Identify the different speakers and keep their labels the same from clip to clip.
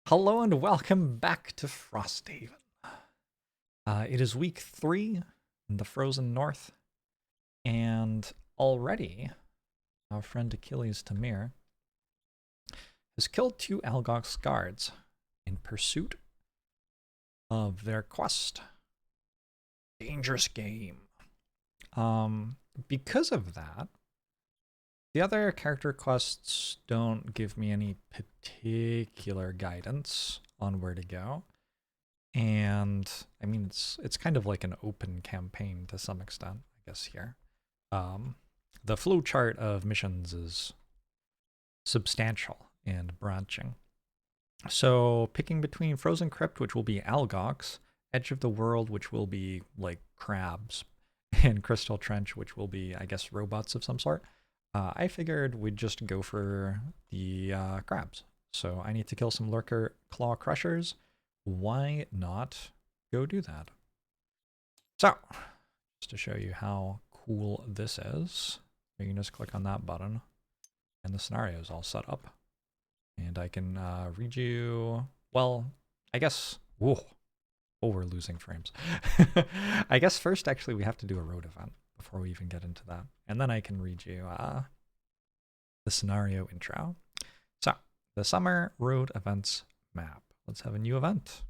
Speaker 1: Hello and welcome back to Frosthaven. It is week 3 in the frozen north, and already our friend Achilles Tamir has killed 2 Algox guards in pursuit of their quest. Dangerous game. Because of that, the other character quests don't give me any particular guidance on where to go. And I mean, it's kind of like an open campaign to some extent, I guess here. The flow chart of missions is substantial and branching. So picking between Frozen Crypt, which will be Algox, Edge of the World, which will be like crabs, and Crystal Trench, which will be, I guess, robots of some sort. I figured we'd just go for the crabs. So I need to kill some Lurker Claw Crushers. Why not go do that? So, just to show you how cool this is, you can just click on that button, and the scenario is all set up. And I can read you, well, I guess, whoa, we're losing frames. I guess first, actually, we have to do a road event before we even get into that. And then I can read you the scenario intro. So, the Summer Road Events map. Let's have a new event.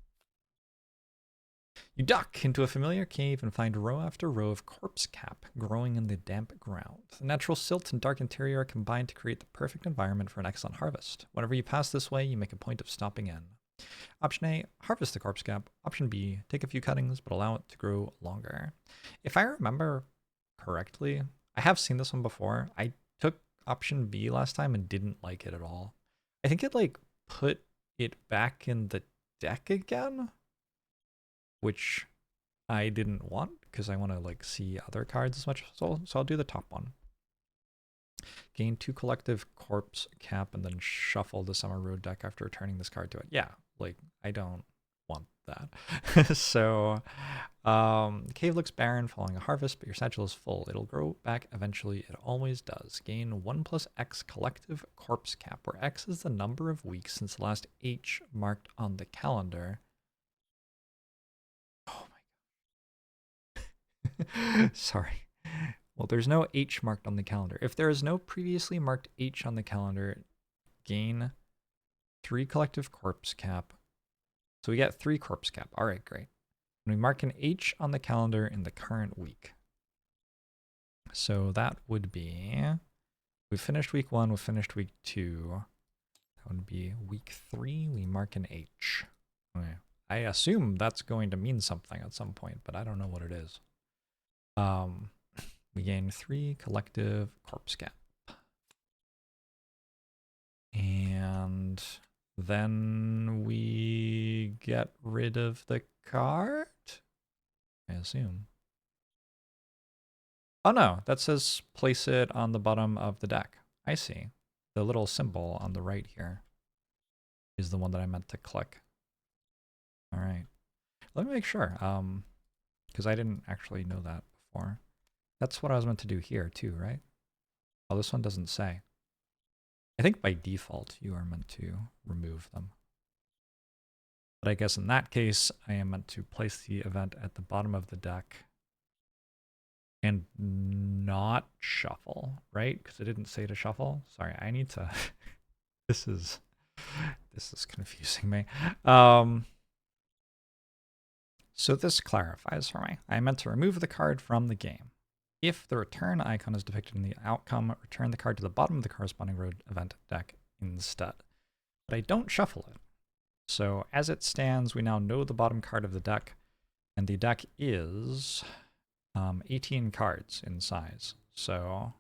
Speaker 1: You duck into a familiar cave and find row after row of corpse cap growing in the damp ground. The natural silt and dark interior are combined to create the perfect environment for an excellent harvest. Whenever you pass this way, you make a point of stopping in. Option A, harvest the corpse cap. Option B, take a few cuttings but allow it to grow longer. If I remember correctly, I have seen this one before. I took option B last time and didn't like it at all. I think it like put it back in the deck again, which I didn't want because I want to like see other cards as much. So I'll do the top one. Gain 2 collective corpse cap and then shuffle the Summer Road deck after returning this card to it. Yeah, like I don't want that. So the cave looks barren following a harvest, but your satchel is full. It'll grow back eventually. It always does. Gain 1+X collective corpse cap, where X is the number of weeks since the last H marked on the calendar. Oh my god. Sorry. Well, there's no H marked on the calendar. If there is no previously marked H on the calendar, gain 3 collective corpse cap. So we get 3 corpse cap. All right, great. And we mark an H on the calendar in the current week. So that would be, we finished week 1, we finished week 2. That would be week 3, we mark an H. Okay. I assume that's going to mean something at some point, but I don't know what it is. We gain 3 collective corpse cap. And then we get rid of the card, I assume. Oh no, that says place it on the bottom of the deck. I see. The little symbol on the right here is the one that I meant to click. All right. Let me make sure, because I didn't actually know that before. That's what I was meant to do here too, right? Oh, this one doesn't say. I think by default you are meant to remove them. But I guess in that case, I am meant to place the event at the bottom of the deck and not shuffle, right? Because it didn't say to shuffle. Sorry, I need to... This is confusing me. So this clarifies for me. I meant to remove the card from the game. If the return icon is depicted in the outcome, return the card to the bottom of the corresponding road event deck instead. But I don't shuffle it. So as it stands, we now know the bottom card of the deck, and the deck is 18 cards in size. So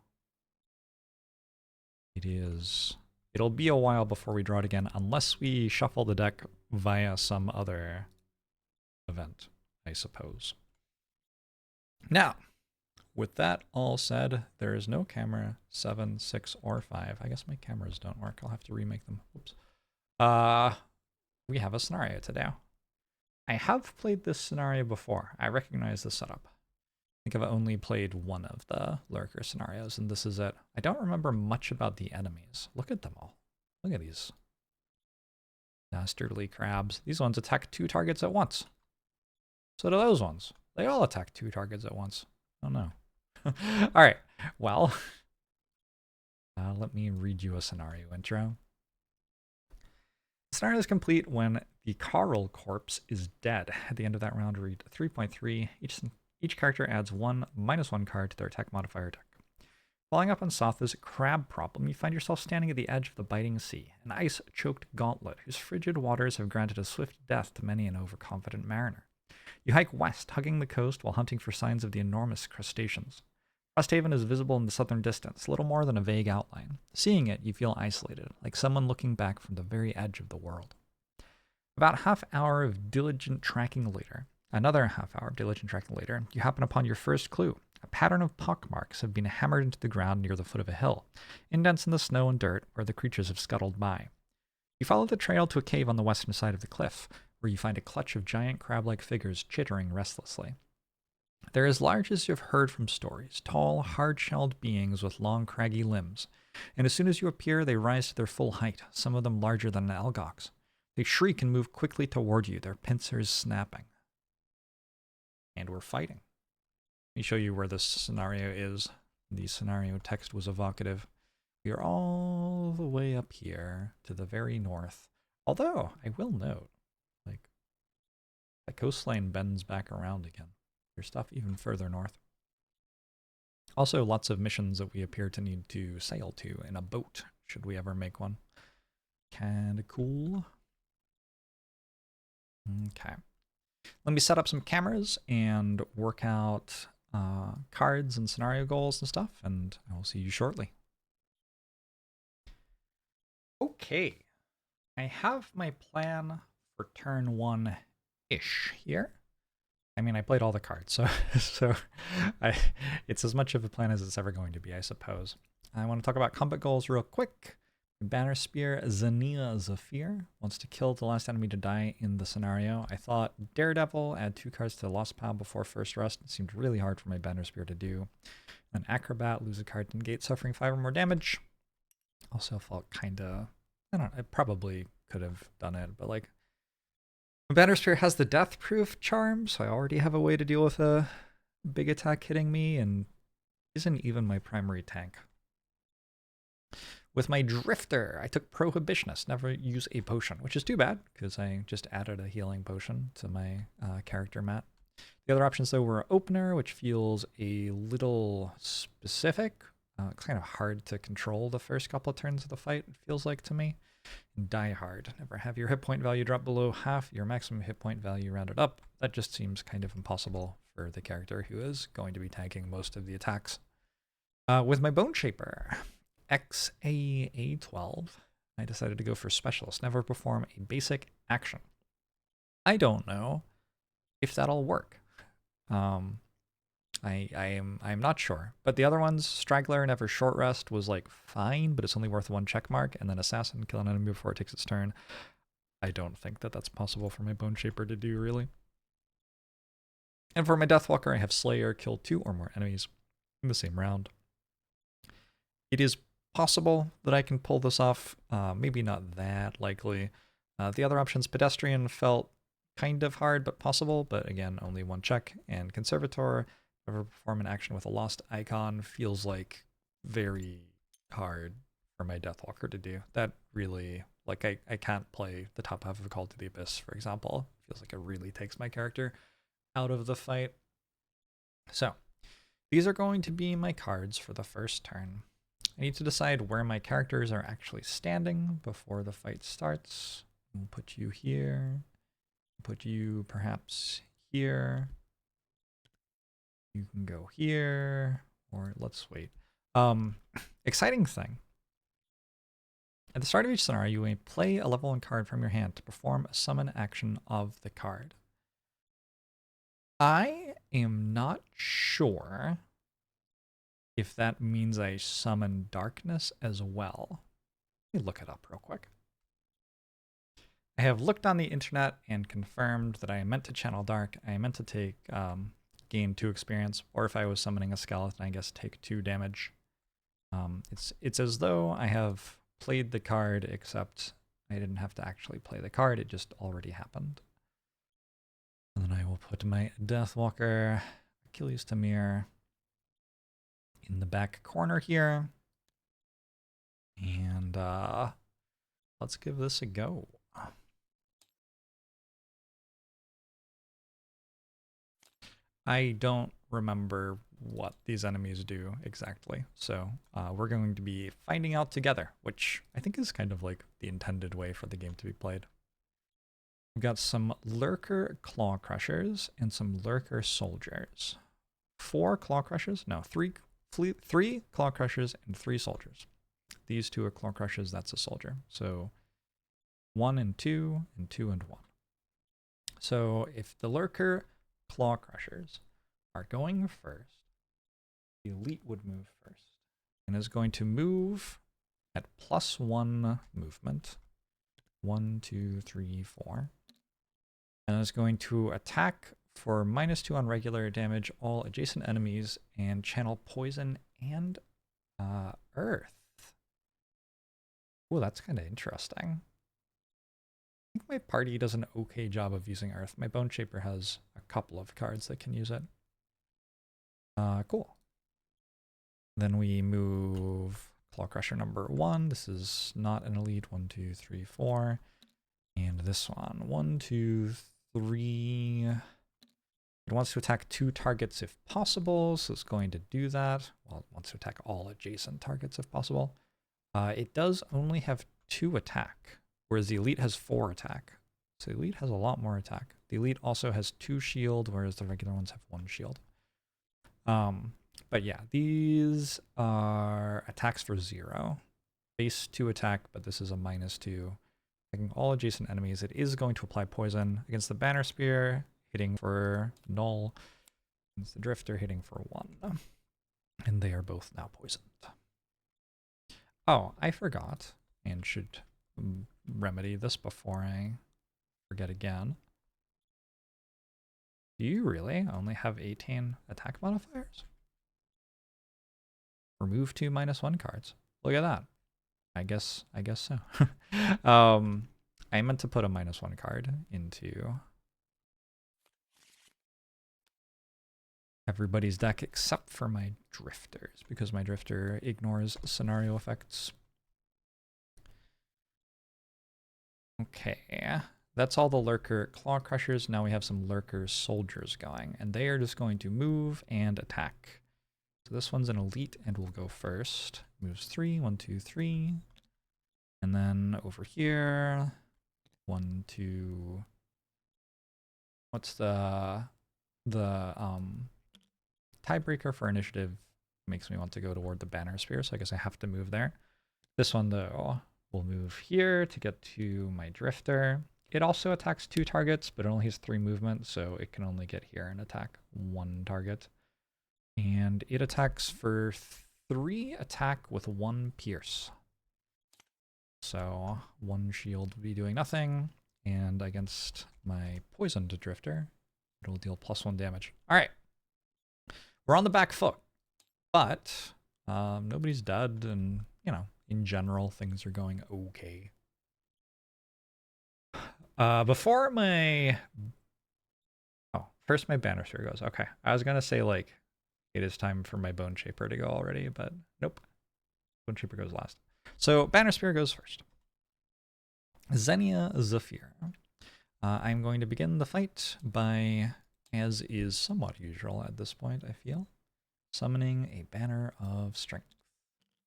Speaker 1: it'll be a while before we draw it again, unless we shuffle the deck via some other event, I suppose. Now, with that all said, there is no camera 7, 6, or 5. I guess my cameras don't work. I'll have to remake them. Oops. We have a scenario to do. I have played this scenario before. I recognize the setup. I think I've only played one of the Lurker scenarios, and this is it. I don't remember much about the enemies. Look at them all. Look at these. Dastardly crabs. These ones attack 2 targets at once. So do those ones. They all attack 2 targets at once. Oh no. Alright, well, let me read you a scenario intro. The scenario is complete when the Carl corpse is dead. At the end of that round, read 3.3. Each character adds one -1 card to their attack modifier deck. Following up on Sotha's crab problem, you find yourself standing at the edge of the biting sea, an ice-choked gauntlet whose frigid waters have granted a swift death to many an overconfident mariner. You hike west, hugging the coast while hunting for signs of the enormous crustaceans. Frosthaven is visible in the southern distance, little more than a vague outline. Seeing it, you feel isolated, like someone looking back from the very edge of the world. About half hour of diligent tracking later, you happen upon your first clue. A pattern of pockmarks have been hammered into the ground near the foot of a hill, indents in the snow and dirt where the creatures have scuttled by. You follow the trail to a cave on the western side of the cliff, where you find a clutch of giant crab-like figures chittering restlessly. They're as large as you've heard from stories, tall, hard-shelled beings with long, craggy limbs, and as soon as you appear, they rise to their full height, some of them larger than an algox. They shriek and move quickly toward you, their pincers snapping. And we're fighting. Let me show you where this scenario is. The scenario text was evocative. We are all the way up here to the very north. Although, I will note, like, the coastline bends back around again. There's stuff even further north. Also, lots of missions that we appear to need to sail to in a boat, should we ever make one. Kinda cool. Okay. Let me set up some cameras and work out cards and scenario goals and stuff, and I will see you shortly. Okay. I have my plan for turn 1-ish here. I mean, I played all the cards, so it's as much of a plan as it's ever going to be, I suppose. I want to talk about combat goals real quick. Banner Spear Zania Zafir wants to kill the last enemy to die in the scenario. I thought Daredevil, add 2 cards to the Lost Pile before first rest. It seemed really hard for my Banner Spear to do. An Acrobat, lose a card to negate, suffering 5 or more damage. Also felt kinda, I probably could have done it, but like, Banner Spear has the death proof charm, so I already have a way to deal with a big attack hitting me, and isn't even my primary tank. With my Drifter, I took Prohibitionist, never use a potion, which is too bad, because I just added a healing potion to my character mat. The other options, though, were Opener, which feels a little specific. It's kind of hard to control the first couple of turns of the fight, it feels like to me. Die Hard, never have your hit point value drop below half your maximum hit point value rounded up. That just seems kind of impossible for the character who is going to be tanking most of the attacks. With my Bone Shaper, XCOM, I decided to go for Specialist, never perform a basic action. I don't know if that'll work. I'm not sure. But the other ones, Straggler, never short rest, was like fine, but it's only worth 1 check mark, and then Assassin, kill an enemy before it takes its turn. I don't think that that's possible for my Bone Shaper to do, really. And for my Deathwalker, I have Slayer, kill 2 or more enemies in the same round. It is possible that I can pull this off, maybe not that likely. The other options, Pedestrian, felt kind of hard, but possible, but again, only 1 check, and Conservator, never perform an action with a lost icon, feels like very hard for my Deathwalker to do. That really, like, I can't play the top half of a Call to the Abyss, for example. Feels like it really takes my character out of the fight. So, these are going to be my cards for the first turn. I need to decide where my characters are actually standing before the fight starts. We'll put you here. Put you perhaps here. You can go here, or let's wait. Exciting thing. At the start of each scenario, you may play a level 1 card from your hand to perform a summon action of the card. I am not sure if that means I summon Darkness as well. Let me look it up real quick. I have looked on the internet and confirmed that I am meant to channel Dark. I am meant to take gain 2 experience, or if I was summoning a skeleton, I guess take 2 damage. It's as though I have played the card, except I didn't have to actually play the card, it just already happened. And then I will put my Deathwalker, Achilles Tamir, in the back corner here. And let's give this a go. I don't remember what these enemies do exactly, so we're going to be finding out together, which I think is kind of like the intended way for the game to be played. We've got some Lurker Claw Crushers and some Lurker Soldiers. 4 Claw Crushers? No, 3 Claw Crushers and 3 Soldiers. These 2 are Claw Crushers, that's a Soldier. So 1 and 2, and 2 and 1. So if the Lurker Claw Crushers are going first, the Elite would move first, and is going to move at +1 movement. 1, 2, 3, 4. And is going to attack for -2 on regular damage all adjacent enemies and channel poison and earth. Oh, that's kind of interesting. I think my party does an okay job of using earth. My Bone Shaper has a couple of cards that can use it. Cool. Then we move Claw Crusher number 1. This is not an elite. 1, 2, 3, 4. And this one. 1, 2, 3. It wants to attack 2 targets if possible, so it's going to do that. Well, it wants to attack all adjacent targets if possible. It does only have 2 attack, whereas the elite has 4 attack. So the elite has a lot more attack. The elite also has 2 shield, whereas the regular ones have 1 shield. But yeah, these are attacks for 0. Base 2 attack, but this is a -2. Attacking all adjacent enemies. It is going to apply poison against the Banner Spear, hitting for null. Against the Drifter, hitting for 1. And they are both now poisoned. Oh, I forgot, and should remedy this before I forget again. Do you really only have 18 attack modifiers? Remove 2 -1 cards. Look at that. I guess so. I meant to put a -1 card into everybody's deck except for my Drifters, because my Drifter ignores scenario effects. Okay, that's all the Lurker Claw Crushers. Now we have some Lurker Soldiers going, and they are just going to move and attack. So this one's an elite and will go first. Moves 3, 1, 2, 3. And then over here, 1, 2. What's the tiebreaker for initiative? Makes me want to go toward the Banner Spear, so I guess I have to move there. This one though will move here to get to my Drifter. It also attacks 2 targets, but it only has 3 movement, so it can only get here and attack 1 target. And it attacks for 3 attack with 1 pierce. So 1 shield will be doing nothing, and against my poisoned Drifter, it'll deal +1 damage. All right, we're on the back foot, but nobody's dead, and you know, in general, things are going okay. Before my first my Banner Spear goes. Okay, I was gonna say like it is time for my Bone Shaper to go already, but nope. Bone Shaper goes last. So Banner Spear goes first. Xenia Zephyr. I'm going to begin the fight by, as is somewhat usual at this point, I feel, summoning a Banner of Strength.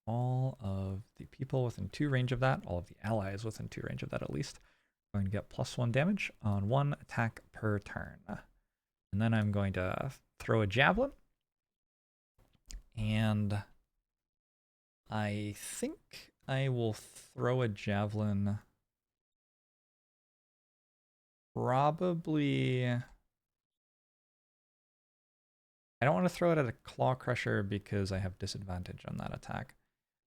Speaker 1: All of the people within 2 range of that, all of the allies within 2 range of that at least, are going to get +1 damage on 1 attack per turn. And then I'm going to throw a Javelin. And I think I will throw a Javelin probably... I don't want to throw it at a Claw Crusher because I have disadvantage on that attack.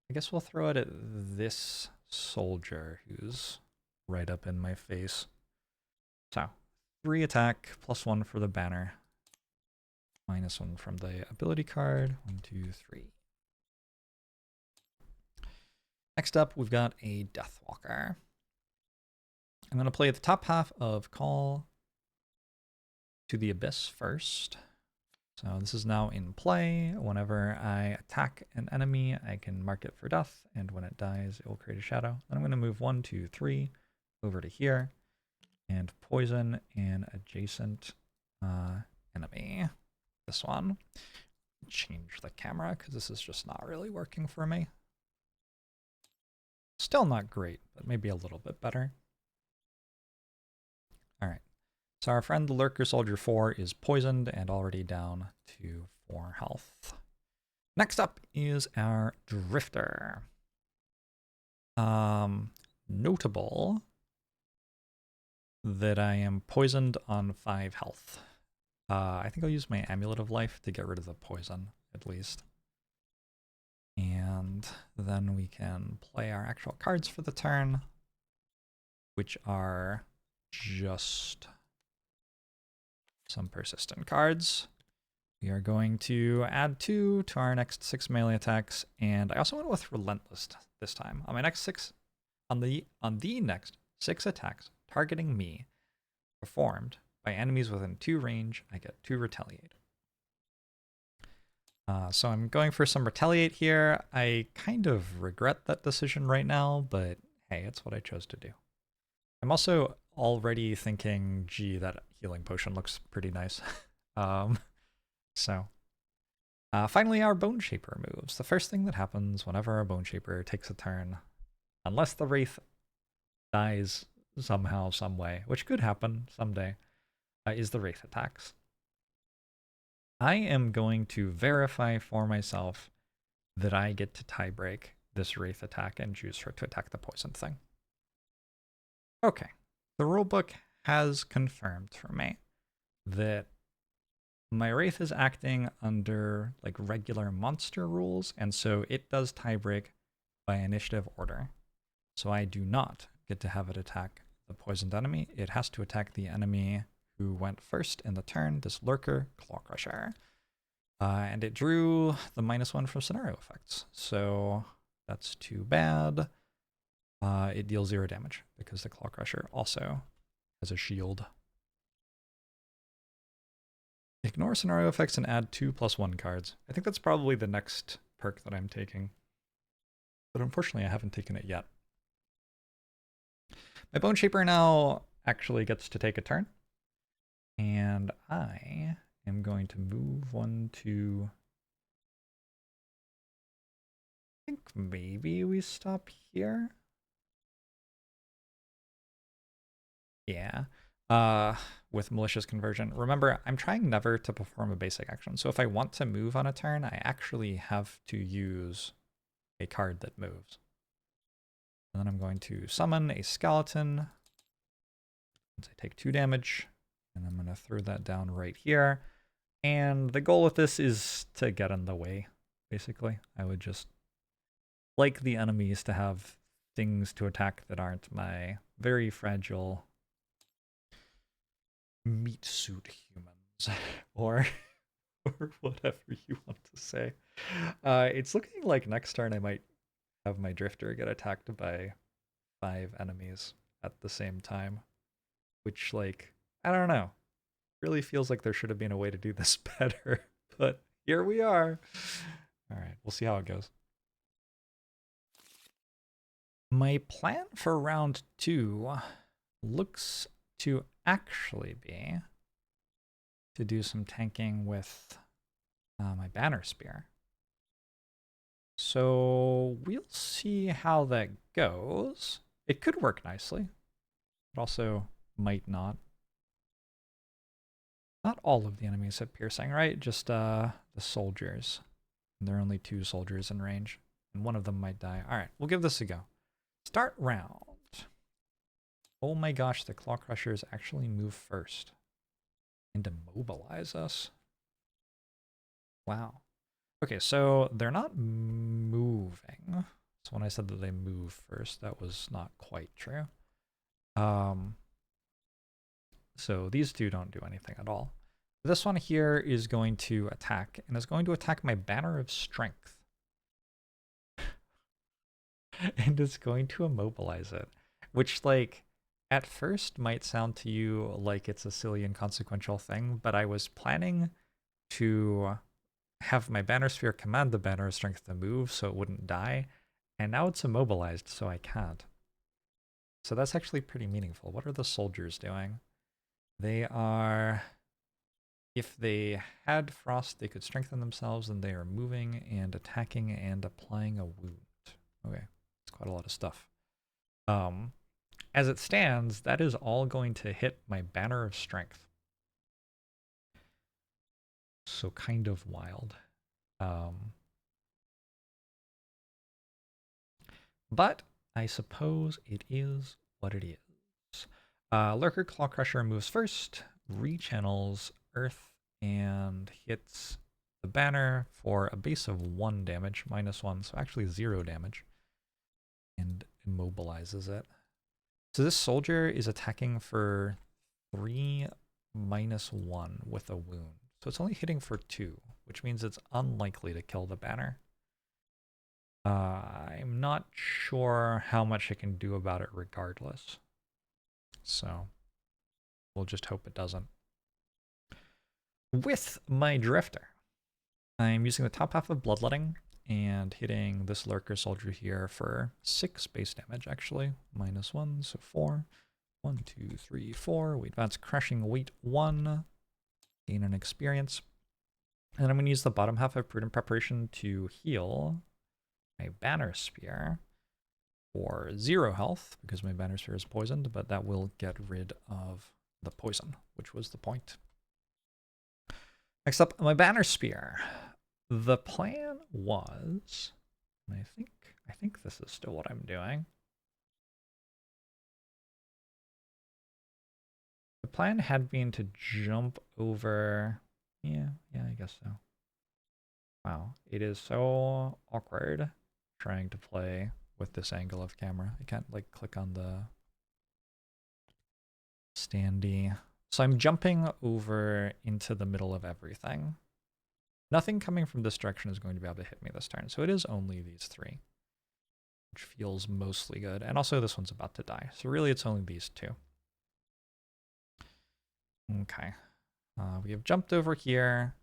Speaker 1: I guess we'll throw it at this soldier who's right up in my face. So 3 attack, +1 for the Banner, -1 from the ability card. 1, 2, 3. Next up, we've got a Deathwalker. I'm going to play the top half of Call to the Abyss first. So this is now in play. Whenever I attack an enemy, I can mark it for death, and when it dies, it will create a shadow. Then I'm going to move 1, 2, 3 over to here and poison an adjacent enemy. This one. Change the camera because this is just not really working for me. Still not great, but maybe a little bit better. All right. So our friend the Lurker Soldier 4 is poisoned and already down to 4 health. Next up is our Drifter. Notable that I am poisoned on 5 health. I think I'll use my Amulet of Life to get rid of the poison, at least. And then we can play our actual cards for the turn, which are just some persistent cards. We are going to add 2 to our next 6 melee attacks, and I also went with Relentless this time. On my next 6, on the next 6 attacks targeting me, performed by enemies within 2 range, I get 2 retaliate. So I'm going for some retaliate here. I kind of regret that decision right now, but hey, it's what I chose to do. I'm also already thinking, gee, that healing potion looks pretty nice. Finally, our Bone Shaper moves. The first thing that happens whenever our Bone Shaper takes a turn, unless the Wraith dies somehow, some way, which could happen someday, is the Wraith attacks. I am going to verify for myself that I get to tiebreak this Wraith attack and choose her to attack the poison thing. Okay, the rulebook has confirmed for me that my Wraith is acting under like regular monster rules, and so it does tiebreak by initiative order. So I do not get to have it attack the poisoned enemy. It has to attack the enemy who went first in the turn, this Lurker Clawcrusher. And it drew the -1 from scenario effects, so that's too bad. It deals 0 damage because the Clawcrusher also has a shield. Ignore scenario effects and add 2+1 cards. I think that's probably the next perk that I'm taking, but unfortunately I haven't taken it yet. My Bone Shaper now actually gets to take a turn, and I am going to move 1 to... I think maybe we stop here? Yeah. With Malicious Conversion. Remember, I'm trying never to perform a basic action, so if I want to move on a turn, I actually have to use a card that moves. And then I'm going to summon a skeleton. Once I take 2 damage, and I'm going to throw that down right here. And the goal with this is to get in the way, basically. I would just like the enemies to have things to attack that aren't my very fragile meat suit humans, or whatever you want to say. It's looking like next turn I might have my Drifter get attacked by 5 enemies at the same time, which, like, I don't know. Really feels like there should have been a way to do this better, but here we are. All right, we'll see how it goes. My plan for round 2 looks to actually be to do some tanking with my Banner Spear. So we'll see how that goes. It could work nicely. It also might not. Not all of the enemies have piercing, right? Just the soldiers. And there are only 2 soldiers in range, and one of them might die. All right, we'll give this a go. Start round. Oh my gosh, the Clawcrushers actually move first and immobilize us. Wow. Okay, so they're not moving. So when I said that they move first, that was not quite true. So these 2 don't do anything at all. This one here is going to attack, and is going to attack my Banner of Strength. And it's going to immobilize it, which, like, at first might sound to you like it's a silly inconsequential thing, but I was planning to have my banner sphere command the banner of strength to move so it wouldn't die, and now it's immobilized so I can't. So that's actually pretty meaningful. What are the soldiers doing? They are, if they had frost, they could strengthen themselves, and they are moving and attacking and applying a wound. Okay, it's quite a lot of stuff. As it stands, that is all going to hit my banner of strength. So kind of wild. But I suppose it is what it is. Lurker Claw Crusher moves first, rechannels Earth, and hits the banner for a base of 1 damage, -1, so actually 0 damage, and immobilizes it. So this soldier is attacking for 3 -1 with a wound. So it's only hitting for 2, which means it's unlikely to kill the banner. I'm not sure how much it can do about it regardless. So we'll just hope it doesn't. With my Drifter, I'm using the top half of Bloodletting and hitting this Lurker Soldier here for 6 base damage, actually. -1, so 4. 1, 2, 3, 4. We advance Crushing Weight 1. Gain an experience. And I'm going to use the bottom half of Prudent Preparation to heal my Banner Spear for 0 health, because my Banner Spear is poisoned, but that will get rid of the poison, which was the point. Next up, my Banner Spear. The plan was, and I think this is still what I'm doing. The plan had been to jump over, yeah, I guess so. Wow, it is so awkward trying to play with this angle of camera. I can't like click on the standee. So I'm jumping over into the middle of everything. Nothing coming from this direction is going to be able to hit me this turn. So it is only these 3, which feels mostly good. And also this one's about to die. So really it's only these 2. Okay. We have jumped over here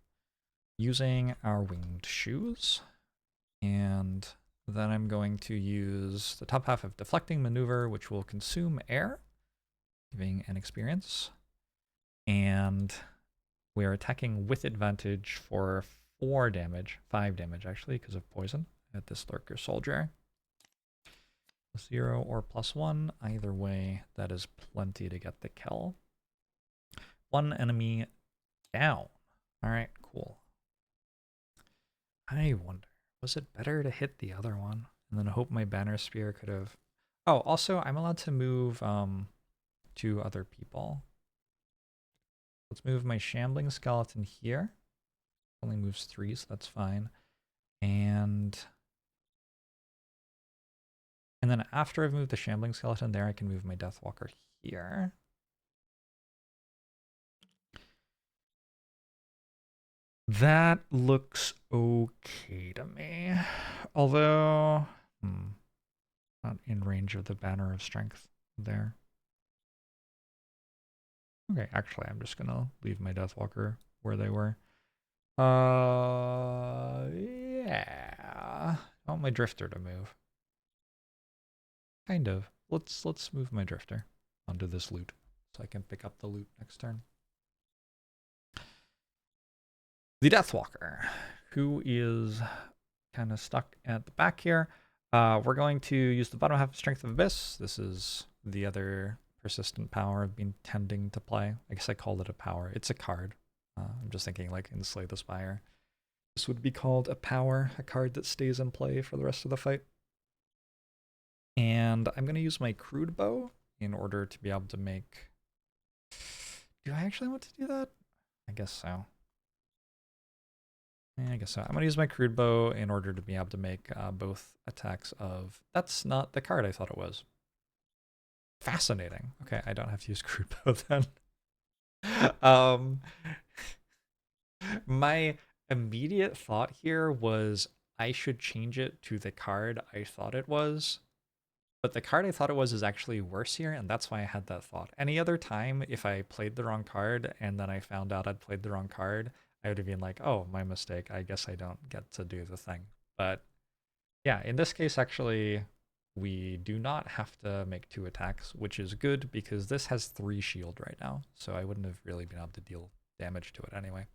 Speaker 1: using our winged shoes. And then I'm going to use the top half of Deflecting Maneuver, which will consume air, giving an experience. And we are attacking with advantage for 4 damage, 5 damage actually, because of poison at this Lurker Soldier. +0 or +1, either way, that is plenty to get the kill. 1 enemy down. All right, cool. I wonder, was it better to hit the other one and then hope my Banner Spear could have... Oh, also, I'm allowed to move 2 other people. Let's move my Shambling Skeleton here. Only moves 3, so that's fine. And then after I've moved the Shambling Skeleton there, I can move my Deathwalker here. That looks okay to me. Although, not in range of the Banner of Strength there. Okay, actually, I'm just gonna leave my Deathwalker where they were. Yeah. I want my Drifter to move. Kind of. Let's move my Drifter onto this loot so I can pick up the loot next turn. The Deathwalker, who is kind of stuck at the back here. We're going to use the bottom half of Strength of Abyss. This is the other persistent power I've been tending to play. I guess I called it a power. It's a card. I'm just thinking like in Slay the Spire. This would be called a power, a card that stays in play for the rest of the fight. And I'm going to use my crude bow in order to be able to make... Do I actually want to do that? I guess so. I guess so. I'm going to use my crude bow in order to be able to make both attacks of... That's not the card I thought it was. Fascinating. Okay, I don't have to use crude bow then. My immediate thought here was I should change it to the card I thought it was. But the card I thought it was is actually worse here, and that's why I had that thought. Any other time, if I played the wrong card and then I found out I'd played the wrong card, I would have been like, oh, my mistake. I guess I don't get to do the thing. But yeah, in this case, actually, we do not have to make 2 attacks, which is good because this has 3 shield right now. So I wouldn't have really been able to deal damage to it anyway.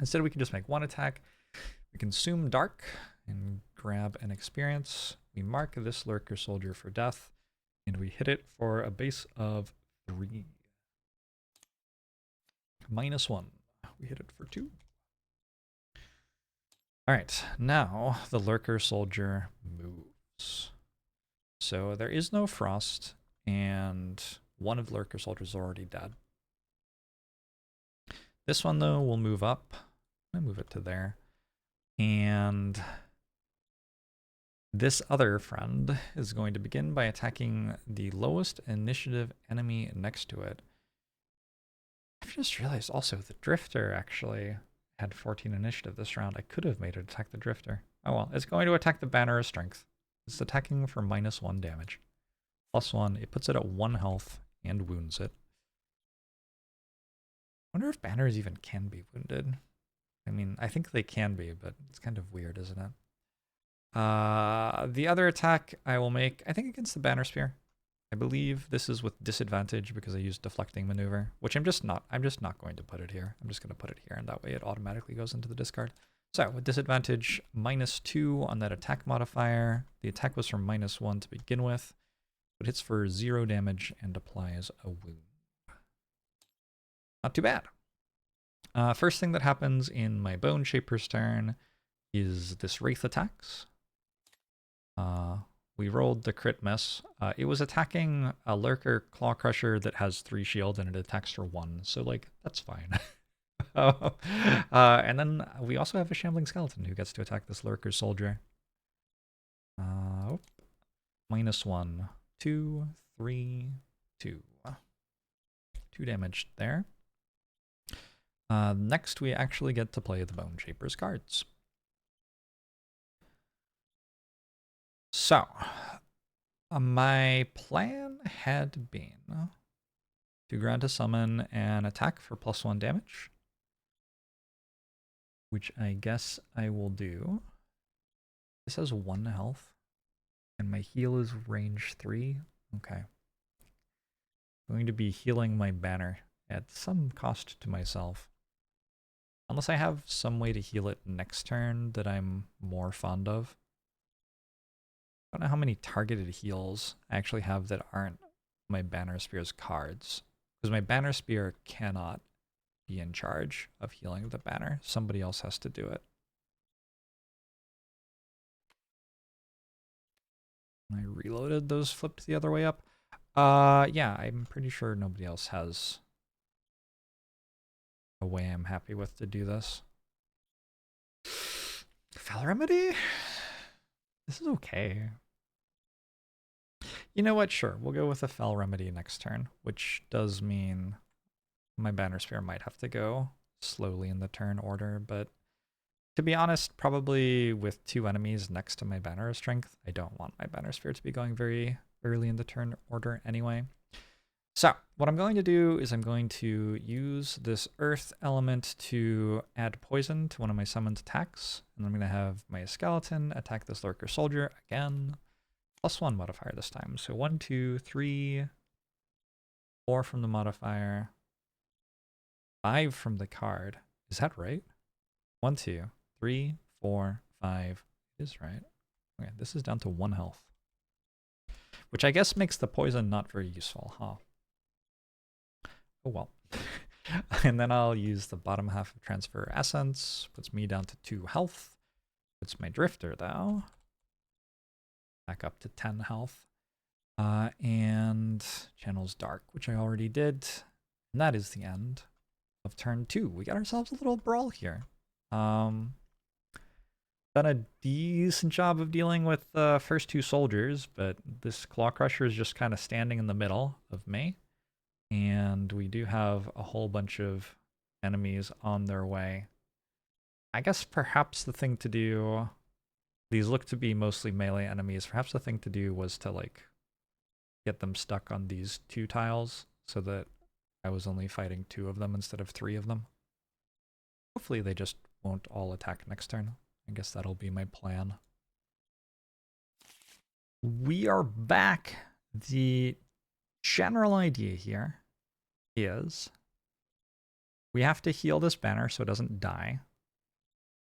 Speaker 1: Instead, we can just make 1 attack. We consume Dark and grab an experience. We mark this Lurker Soldier for death, and we hit it for a base of 3. -1. We hit it for 2. Alright, now the Lurker Soldier moves. So there is no Frost, and one of the Lurker Soldiers is already dead. This one, though, will move up. I'm going to move it to there. And this other friend is going to begin by attacking the lowest initiative enemy next to it. I've just realized also the Drifter actually had 14 initiative this round. I could have made it attack the Drifter. Oh well, it's going to attack the Banner of Strength. It's attacking for -1 damage. +1, it puts it at 1 health and wounds it. I wonder if banners even can be wounded. I mean, I think they can be, but it's kind of weird, isn't it? The other attack I will make, I think against the Banner Spear. I believe this is with disadvantage because I used deflecting maneuver, which I'm just not going to put it here. I'm just going to put it here, and that way it automatically goes into the discard. So with disadvantage, -2 on that attack modifier. The attack was from -1 to begin with, but hits for 0 damage and applies a wound. Not too bad. First thing that happens in my Bone Shaper's turn is this Wraith attacks. We rolled the crit miss. It was attacking a Lurker Claw Crusher that has 3 shield and it attacks for 1, so like, that's fine. And then we also have a Shambling Skeleton who gets to attack this Lurker Soldier. -1, 2, 3, 2. 2 damage there. Next, we actually get to play the Bone Shaper's cards. So, my plan had been to grant a summon and attack for +1 damage, which I guess I will do. This has 1 health, and my heal is range 3. Okay. I'm going to be healing my banner at some cost to myself. Unless I have some way to heal it next turn that I'm more fond of. I don't know how many targeted heals I actually have that aren't my Banner Spear's cards. Because my Banner Spear cannot be in charge of healing the banner. Somebody else has to do it. I reloaded those flipped the other way up. Yeah, I'm pretty sure nobody else has a way I'm happy with to do this. Fel Remedy? This is okay. You know what? Sure, we'll go with a Fel Remedy next turn, which does mean my Banner Spear might have to go slowly in the turn order, but to be honest, probably with 2 enemies next to my Banner of Strength, I don't want my Banner Spear to be going very early in the turn order anyway. So, what I'm going to do is I'm going to use this Earth element to add poison to one of my summoned attacks, and I'm going to have my Skeleton attack this Lurker Soldier again. +1 modifier this time. So 1, 2, 3, 4 from the modifier, 5 from the card. Is that right? 1, 2, 3, 4, 5. It is right. Okay, this is down to 1 health. Which I guess makes the poison not very useful, huh? Oh well. And then I'll use the bottom half of Transfer Essence. Puts me down to 2 health. Puts my Drifter, though, back up to 10 health. And channels Dark, which I already did. And that is the end of turn 2. We got ourselves a little brawl here. Done a decent job of dealing with the first 2 soldiers, but this Claw Crusher is just kind of standing in the middle of me. And we do have a whole bunch of enemies on their way. I guess perhaps the thing to do, these look to be mostly melee enemies, perhaps the thing to do was to like get them stuck on these 2 tiles so that I was only fighting 2 of them instead of 3 of them. Hopefully they just won't all attack next turn. I guess that'll be my plan. We are back. The general idea here is we have to heal this banner so it doesn't die.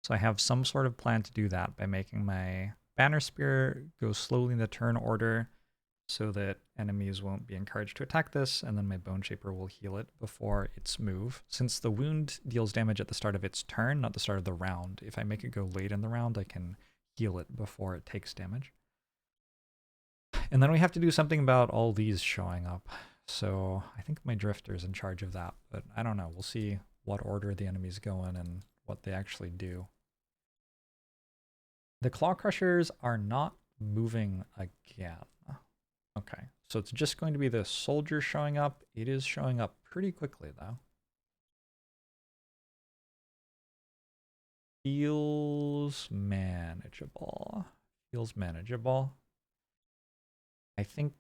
Speaker 1: So I have some sort of plan to do that by making my banner spear go slowly in the turn order so that enemies won't be encouraged to attack this, and then my Bone Shaper will heal it before its move. Since the wound deals damage at the start of its turn, not the start of the round, if I make it go late in the round, I can heal it before it takes damage. And then we have to do something about all these showing up. So I think my Drifter's in charge of that, but I don't know. We'll see what order the enemies go in and what they actually do. The Claw Crushers are not moving again. Okay, so it's just going to be the soldier showing up. It is showing up pretty quickly, though. Feels manageable. Feels manageable. I think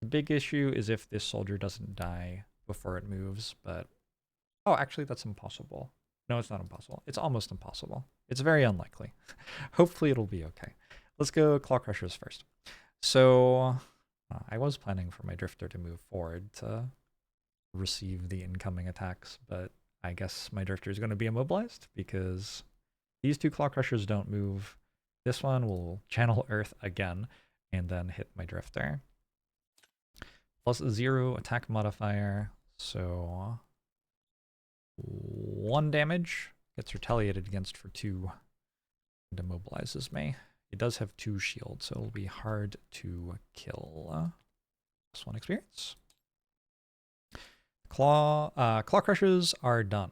Speaker 1: the big issue is if this soldier doesn't die before it moves, but... Oh, actually, that's impossible. No, it's not impossible. It's almost impossible. It's very unlikely. Hopefully it'll be okay. Let's go Claw Crushers first. So... I was planning for my Drifter to move forward to receive the incoming attacks, but I guess my Drifter is going to be immobilized because these 2 Claw Crushers don't move. This one will channel Earth again and then hit my Drifter. Plus 0 attack modifier, so 1 damage, gets retaliated against for 2, and immobilizes me. It does have 2 shields, so it'll be hard to kill. Plus 1 experience. Claw Crushers are done.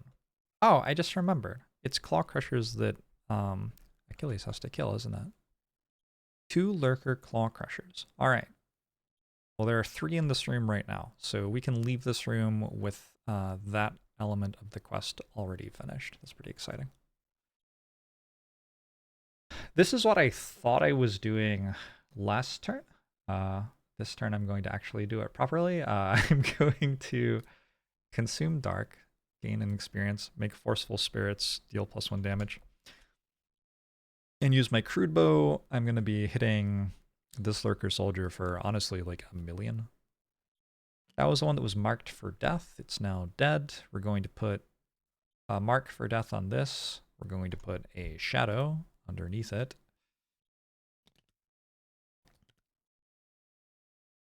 Speaker 1: Oh, I just remembered. It's Claw Crushers that Achilles has to kill, isn't it? 2 Lurker Claw Crushers. All right. Well, there are 3 in this room right now, so we can leave this room with that element of the quest already finished. That's pretty exciting. This is what I thought I was doing last turn. This turn I'm going to actually do it properly. I'm going to consume Dark, gain an experience, make Forceful Spirits, deal +1 damage, and use my Crude Bow. I'm going to be hitting this Lurker Soldier for honestly like 1,000,000. That was the one that was marked for death. It's now dead. We're going to put a mark for death on this. We're going to put a shadow underneath it.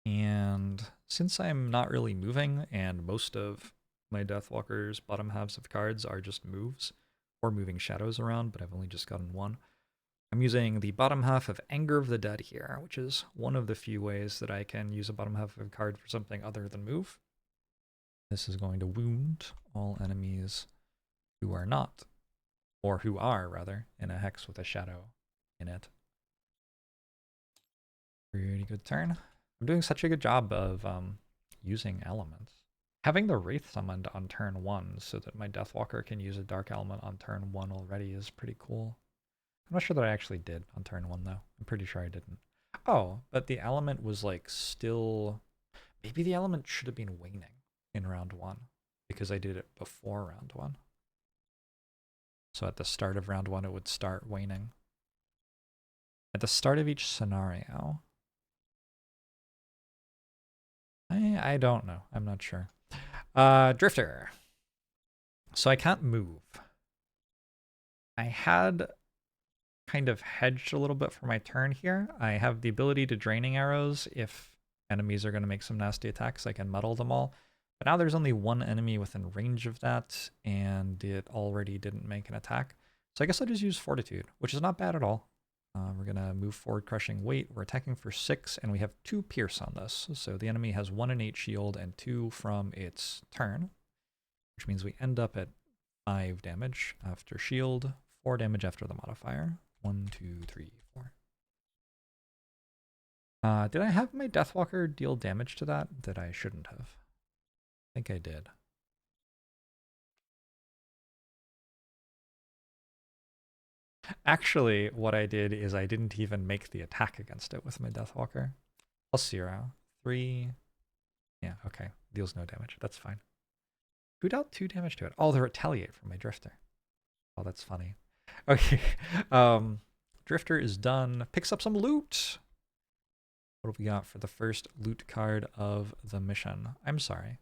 Speaker 1: And since I'm not really moving, and most of my Deathwalker's bottom halves of cards are just moves, or moving shadows around, but I've only just gotten 1, I'm using the bottom half of Anger of the Dead here, which is one of the few ways that I can use a bottom half of a card for something other than move. This is going to wound all enemies who are not, or who are, rather, in a hex with a shadow in it. Pretty good turn. I'm doing such a good job of using elements. Having the Wraith summoned on turn 1 so that my Deathwalker can use a Dark Element on turn 1 already is pretty cool. I'm not sure that I actually did on turn 1 though. I'm pretty sure I didn't. Oh, but the element was like still... Maybe the element should have been waning in round 1 because I did it before round 1. So at the start of round 1 it would start waning. At the start of each scenario... I don't know. I'm not sure. Drifter. So I can't move. I had kind of hedged a little bit for my turn here. I have the ability to Draining Arrows if enemies are going to make some nasty attacks. I can muddle them all. But now there's only 1 enemy within range of that, and it already didn't make an attack. So I guess I'll just use Fortitude, which is not bad at all. We're going to move forward, crushing weight. We're attacking for 6, and we have 2 pierce on this. So the enemy has 1 and 8 shield and 2 from its turn, which means we end up at 5 damage after shield, 4 damage after the modifier. 1, 2, 3, 4. Did I have my Deathwalker deal damage to that? That I shouldn't have. I think I did. Actually, what I did is I didn't even make the attack against it with my Deathwalker. +0. 3. Yeah, okay. Deals no damage. That's fine. Who dealt 2 damage to it? Oh, the retaliate from my Drifter. Oh, that's funny. Okay. Drifter is done. Picks up some loot. What have we got for the first loot card of the mission? I'm sorry.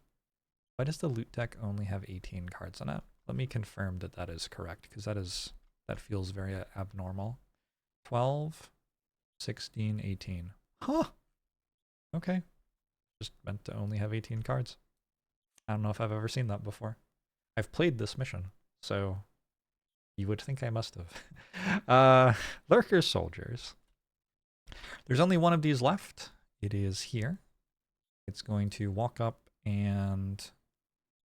Speaker 1: Why does the loot deck only have 18 cards in it? Let me confirm that that is correct, because that feels very abnormal. 12, 16, 18. Huh. Okay. Just meant to only have 18 cards. I don't know if I've ever seen that before. I've played this mission, so you would think I must have. Lurker Soldiers. There's only one of these left. It is here. It's going to walk up and...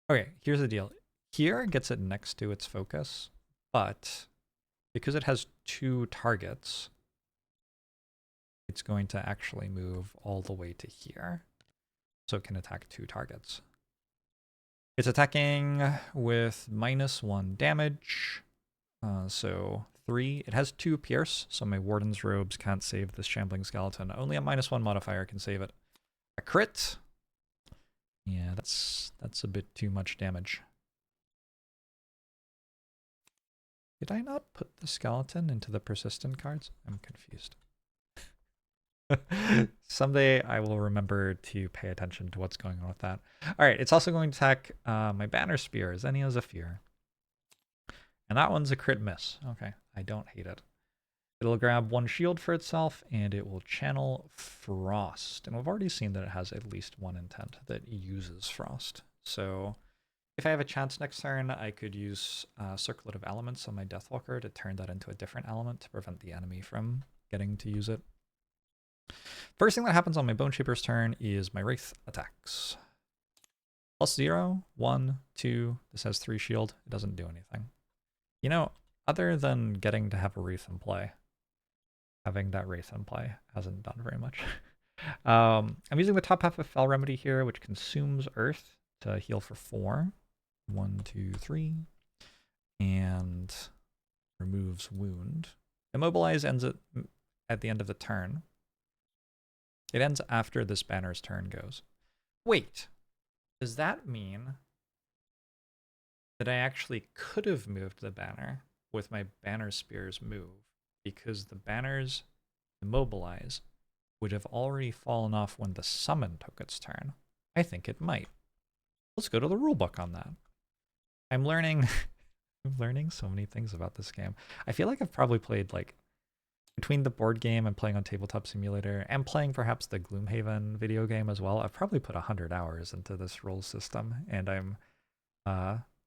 Speaker 1: Okay, here's the deal. Here gets it next to its focus, but because it has 2 targets, it's going to actually move all the way to here. So it can attack 2 targets. It's attacking with -1 damage. So 3. It has 2 pierce, so my Warden's Robes can't save this Shambling Skeleton. Only a -1 modifier can save it. A crit. Yeah, that's a bit too much damage. Did I not put the skeleton into the persistent cards? I'm confused. Someday I will remember to pay attention to what's going on with that. All right, it's also going to attack my Banner Spear, Xenia Zephyr. And that one's a crit miss. Okay, I don't hate it. It'll grab 1 shield for itself, and it will channel Frost. And we've already seen that it has at least 1 intent that uses Frost. So if I have a chance next turn, I could use Circlet of Elements on my Deathwalker to turn that into a different element to prevent the enemy from getting to use it. First thing that happens on my Bone Shaper's turn is my Wraith attacks. +0, 1, 2. This has 3 shield. It doesn't do anything. You know, other than getting to have a Wraith in play, having that Wraith in play hasn't done very much. I'm using the top half of Fell Remedy here, which consumes Earth to heal for 4. 1, 2, 3. And removes Wound. Immobilize ends at the end of the turn. It ends after this banner's turn goes. Wait, does that mean that I actually could have moved the banner with my Banner Spear's move, because the banners immobilize would have already fallen off when the summon took its turn? I think it might. Let's go to the rulebook on that. I'm learning I'm learning so many things about this game. I feel like I've probably played, like, between the board game and playing on Tabletop Simulator and playing perhaps the Gloomhaven video game as well, I've probably put 100 hours into this rule system, and I'm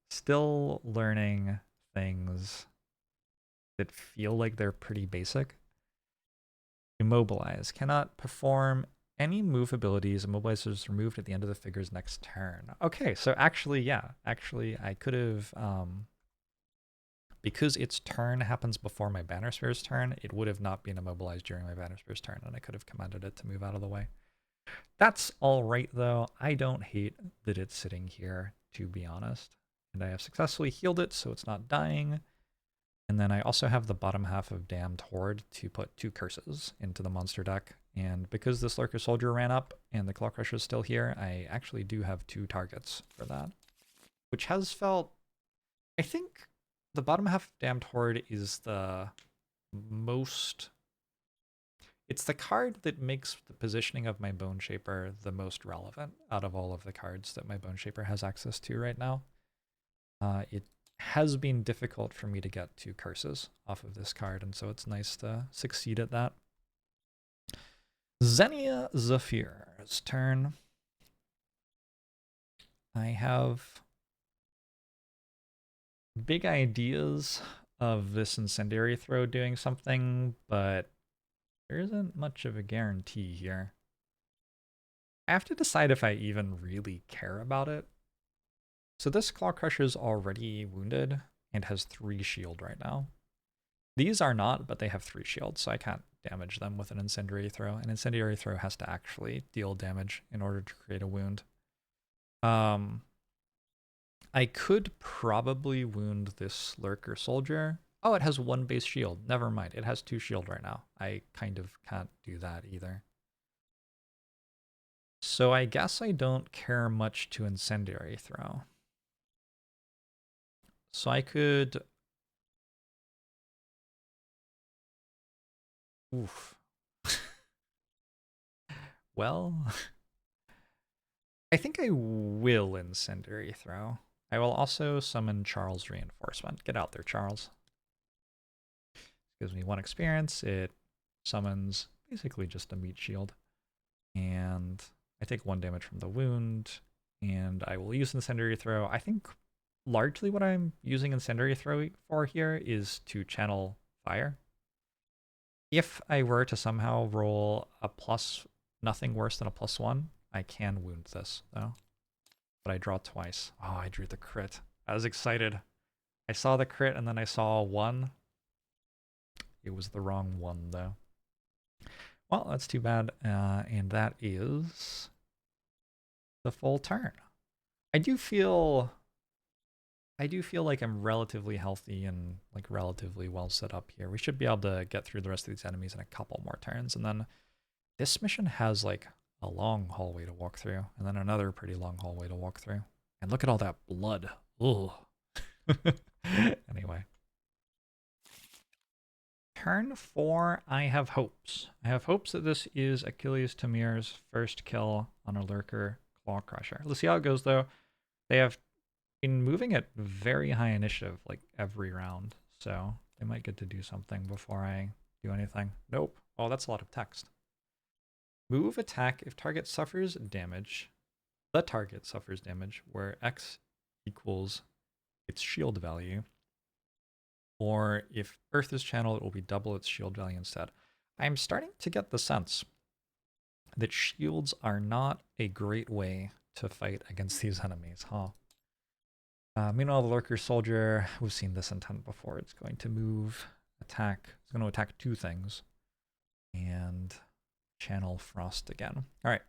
Speaker 1: still learning things that feel like they're pretty basic. Immobilize. Cannot perform any move abilities. Immobilize is removed at the end of the figure's next turn. Okay, so actually, yeah. Actually, I could have... because its turn happens before my Banner Spear's turn, it would have not been immobilized during my Banner Spear's turn, and I could have commanded it to move out of the way. That's all right, though. I don't hate that it's sitting here, to be honest. And I have successfully healed it, so it's not dying. And then I also have the bottom half of Damned Horde to put 2 curses into the monster deck. And because this Lurker Soldier ran up and the Claw Crusher is still here, I actually do have 2 targets for that. Which has felt... I think the bottom half of Damned Horde is the most... It's the card that makes the positioning of my Bone Shaper the most relevant out of all of the cards that my Bone Shaper has access to right now. It has been difficult for me to get 2 curses off of this card, and so it's nice to succeed at that. Xenia Zephyr's turn. I have big ideas of this Incendiary Throw doing something, but there isn't much of a guarantee here. I have to decide if I even really care about it. So this Claw Crusher's already wounded and has 3 shield right now. These are not, but they have 3 shields, so I can't damage them with an Incendiary Throw. An Incendiary Throw has to actually deal damage in order to create a wound. I could probably wound this Lurker Soldier. Oh, it has 1 base shield. Never mind. It has 2 shield right now. I kind of can't do that either. So I guess I don't care much to incendiary throw. So I could... Oof. Well, I think I will incendiary throw. I will also summon Charles Reinforcement. Get out there, Charles. Gives me 1 experience. It summons basically just a meat shield. And I take 1 damage from the wound. And I will use incendiary throw. I think largely what I'm using incendiary throw for here is to channel fire. If I were to somehow roll a plus, nothing worse than a +1, I can wound this though. But I draw twice. Oh, I drew the crit. I was excited. I saw the crit and then I saw 1. It was the wrong 1 though. Well, that's too bad. And that is the full turn. I do feel like I'm relatively healthy and like relatively well set up here. We should be able to get through the rest of these enemies in a couple more turns. And then this mission has like a long hallway to walk through and then another pretty long hallway to walk through. And look at all that blood. Ugh. Anyway. Turn 4, I have hopes. I have hopes that this is Achilles Tamir's first kill on a Lurker Claw Crusher. Let's see how it goes though. They have been moving at very high initiative like every round, so they might get to do something before I do anything. Nope. Oh, that's a lot of text. Move attack if target suffers damage. The target suffers damage where X equals its shield value. Or if Earth is channeled, it will be double its shield value instead. I'm starting to get the sense that shields are not a great way to fight against these enemies, huh? Meanwhile, the Lurker Soldier, we've seen this intent before. It's going to move, attack. It's going to attack 2 things. And channel Frost again. All right.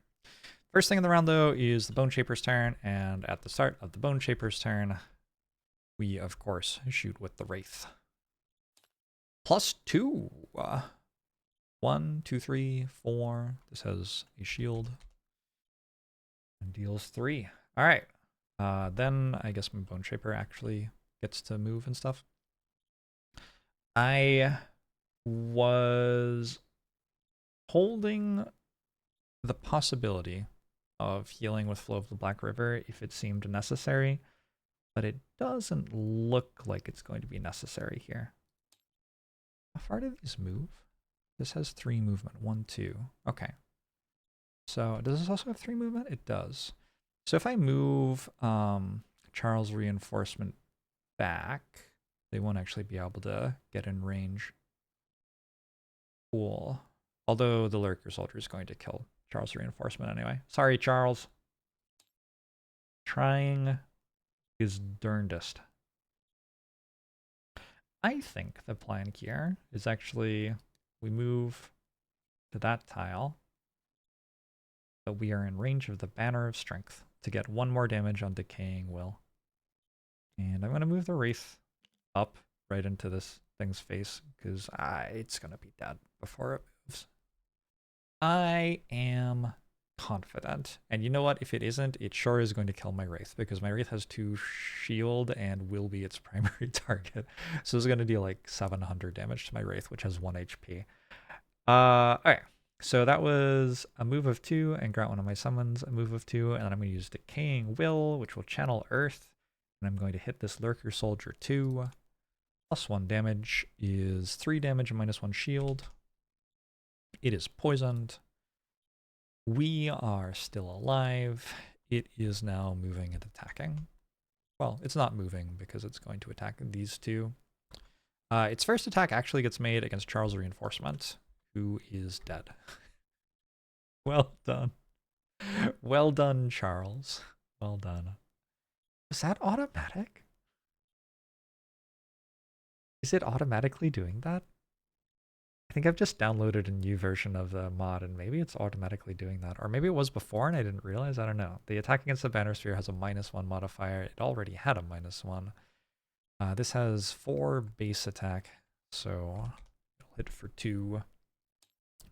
Speaker 1: First thing in the round, though, is the Bone Shaper's turn. And at the start of the Bone Shaper's turn, we, of course, shoot with the Wraith. +2. 1, 2, 3, 4. This has a shield. And deals 3. All right. Then I guess my Bone Shaper actually gets to move and stuff. I was holding the possibility of healing with Flow of the Black River if it seemed necessary, but it doesn't look like it's going to be necessary here. How far do these move? This has 3 movement. 1, 2. Okay. So does this also have 3 movement? It does. So if I move Charles Reinforcement back, they won't actually be able to get in range. Cool. Although the Lurker Soldier is going to kill Charles Reinforcement anyway. Sorry, Charles. Trying his darndest. I think the plan here is actually we move to that tile, but we are in range of the Banner of Strength to get 1 more damage on Decaying Will. And I'm going to move the Wraith up right into this thing's face because it's going to be dead before it moves. I am confident. And you know what? If it isn't, it sure is going to kill my Wraith because my Wraith has 2 shield and will be its primary target. So it's going to deal like 700 damage to my Wraith, which has 1 HP. Okay. So that was a move of 2 and grant one of my summons, a move of 2, and then I'm going to use Decaying Will, which will channel Earth. And I'm going to hit this Lurker Soldier 2. +1 damage is 3 damage and -1 shield. It is poisoned. We are still alive. It is now moving and attacking. Well, it's not moving because it's going to attack these 2. Its first attack actually gets made against Charles Reinforcement, who is dead. Well done. Well done, Charles. Well done. Is that automatic? Is it automatically doing that? I think I've just downloaded a new version of the mod and maybe it's automatically doing that. Or maybe it was before and I didn't realize. I don't know. The attack against the Banner Sphere has a -1 modifier. It already had a -1. This has 4 base attack, so it'll hit for 2.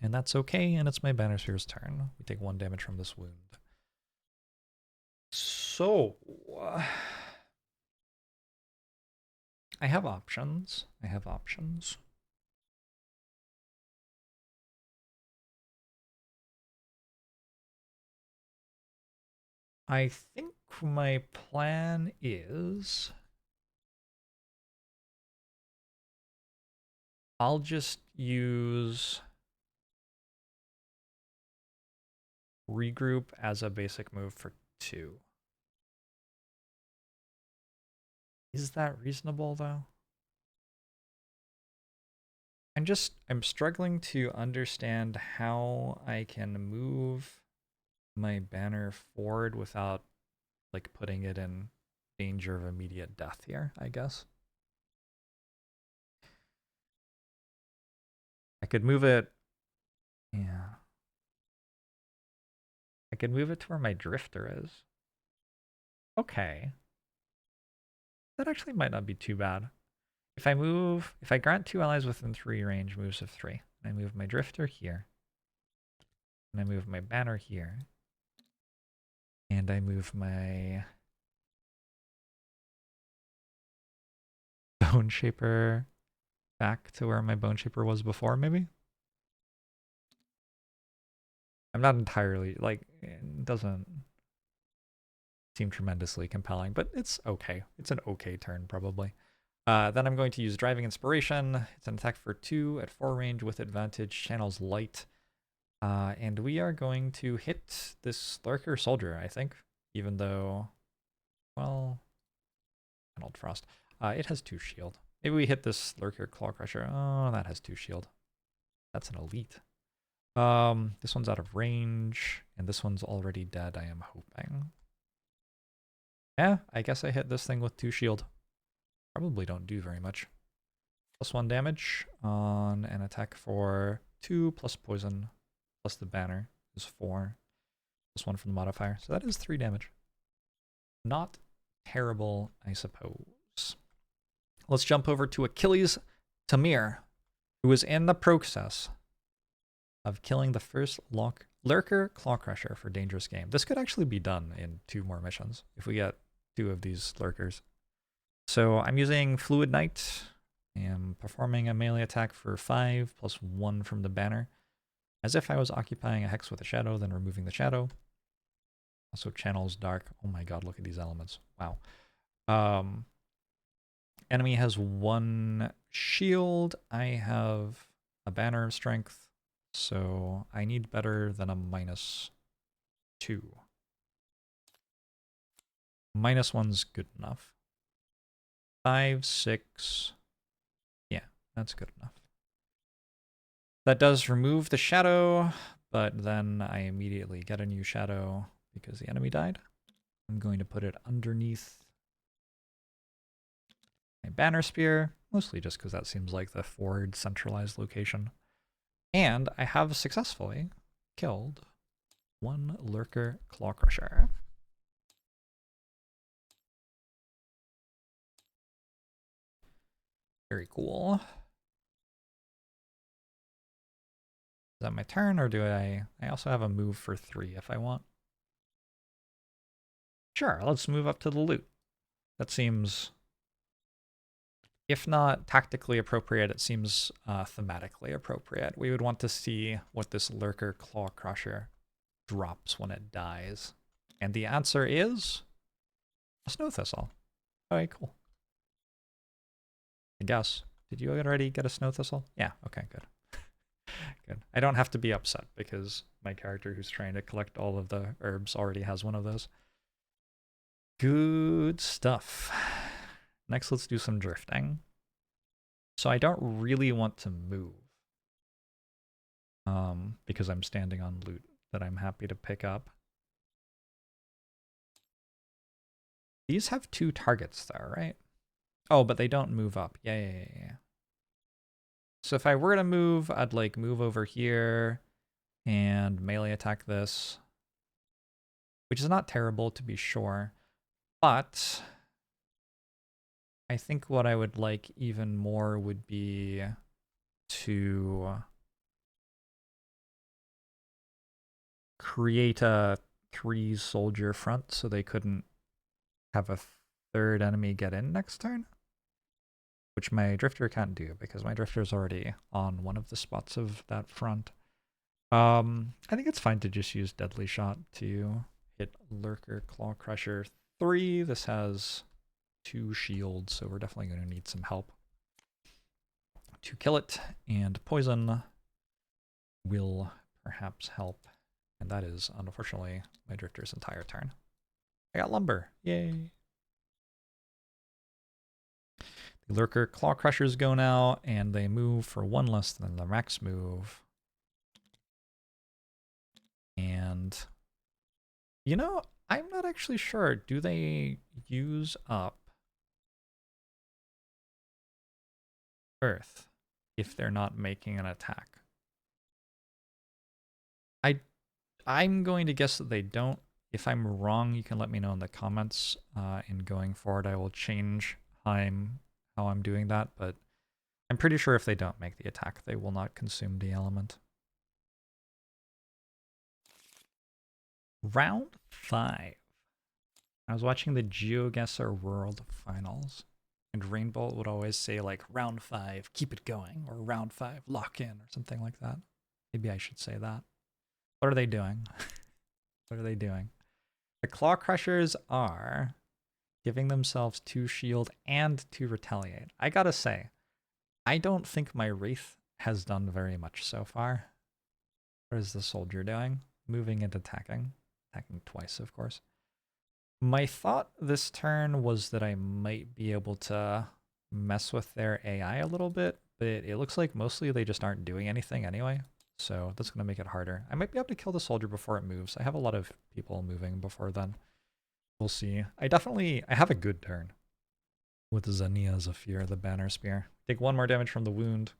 Speaker 1: And that's okay, and it's my Banner Sphere's turn. We take 1 damage from this wound. So, I have options. I think my plan is I'll just use regroup as a basic move for 2. Is that reasonable though? I'm struggling to understand how I can move my banner forward without like putting it in danger of immediate death here, I guess. I could move it. Yeah. I could move it to where my drifter is. Okay. That actually might not be too bad. If I grant 2 allies within 3 range, moves of 3, and I move my drifter here, and I move my banner here, and I move my Bone Shaper back to where my Bone Shaper was before, maybe? I'm not entirely, like, it doesn't seem tremendously compelling, but it's okay. It's an okay turn, probably. Then I'm going to use Driving Inspiration. It's an attack for 2 at 4 range with advantage, channels light. And we are going to hit this Lurker Soldier, I think, even though, well, Channeled Frost. It has 2 shield. Maybe we hit this Lurker Claw Crusher. Oh, that has 2 shield. That's an elite. This one's out of range, and this one's already dead, I am hoping. Yeah, I guess I hit this thing with 2 shield. Probably don't do very much. +1 damage on an attack for 2 plus poison, plus the banner is 4, +1 from the modifier. So that is 3 damage. Not terrible, I suppose. Let's jump over to Achilles Tamir, who is in the process of killing the first Lurker Claw Crusher for Dangerous Game. This could actually be done in 2 more missions if we get 2 of these Lurkers. So I'm using Fluid Knight. I am performing a melee attack for 5 plus 1 from the banner, as if I was occupying a hex with a shadow, then removing the shadow. Also channels dark. Oh my god, look at these elements. Wow. Enemy has 1 shield. I have a banner of strength, so I need better than a -2. -1's good enough. 5, 6. Yeah, that's good enough. That does remove the shadow, but then I immediately get a new shadow because the enemy died. I'm going to put it underneath my banner spear, mostly just because that seems like the forward centralized location. And I have successfully killed 1 Lurker Claw Crusher. Very cool. Is that my turn, or do I also have a move for 3 if I want? Sure, let's move up to the loot. That seems, if not tactically appropriate, it seems thematically appropriate. We would want to see what this Lurker Claw Crusher drops when it dies. And the answer is a Snow Thistle. Alright, cool. I guess. Did you already get a Snow Thistle? Yeah, okay, good. Good. I don't have to be upset because my character who's trying to collect all of the herbs already has one of those. Good stuff. Next, let's do some drifting. So I don't really want to move because I'm standing on loot that I'm happy to pick up. These have 2 targets though, right? Oh, but they don't move up. Yeah. So if I were to move, I'd like move over here and melee attack this, which is not terrible to be sure, but I think what I would like even more would be to create a 3-soldier front so they couldn't have a third enemy get in next turn, which my drifter can't do because my drifter's already on one of the spots of that front. I think it's fine to just use Deadly Shot to hit Lurker Claw Crusher 3. This has 2 shields, so we're definitely going to need some help to kill it, and Poison will perhaps help, and that is, unfortunately, my drifter's entire turn. I got Lumber. Yay! The Lurker Claw Crushers go now, and they move for 1 less than the max move. And, you know, I'm not actually sure. Do they use up Earth if they're not making an attack? I'm going to guess that they don't. If I'm wrong, you can let me know in the comments. And going forward, I will change how I'm doing that. But I'm pretty sure if they don't make the attack, they will not consume the element. Round 5. I was watching the GeoGuessr World Finals, and Rainbow would always say like round 5, keep it going, or round 5, lock in, or something like that. Maybe I should say that. What are they doing? What are they doing? The Claw Crushers are giving themselves 2 shield and 2 retaliate. I gotta say, I don't think my Wraith has done very much so far. What is the soldier doing? Moving and attacking. Attacking twice, of course. My thought this turn was that I might be able to mess with their AI a little bit, but it looks like mostly they just aren't doing anything anyway. So that's going to make it harder. I might be able to kill the soldier before it moves. I have a lot of people moving before then. We'll see. I have a good turn with Xenia Zephyr, the Banner Spear. Take 1 more damage from the wound.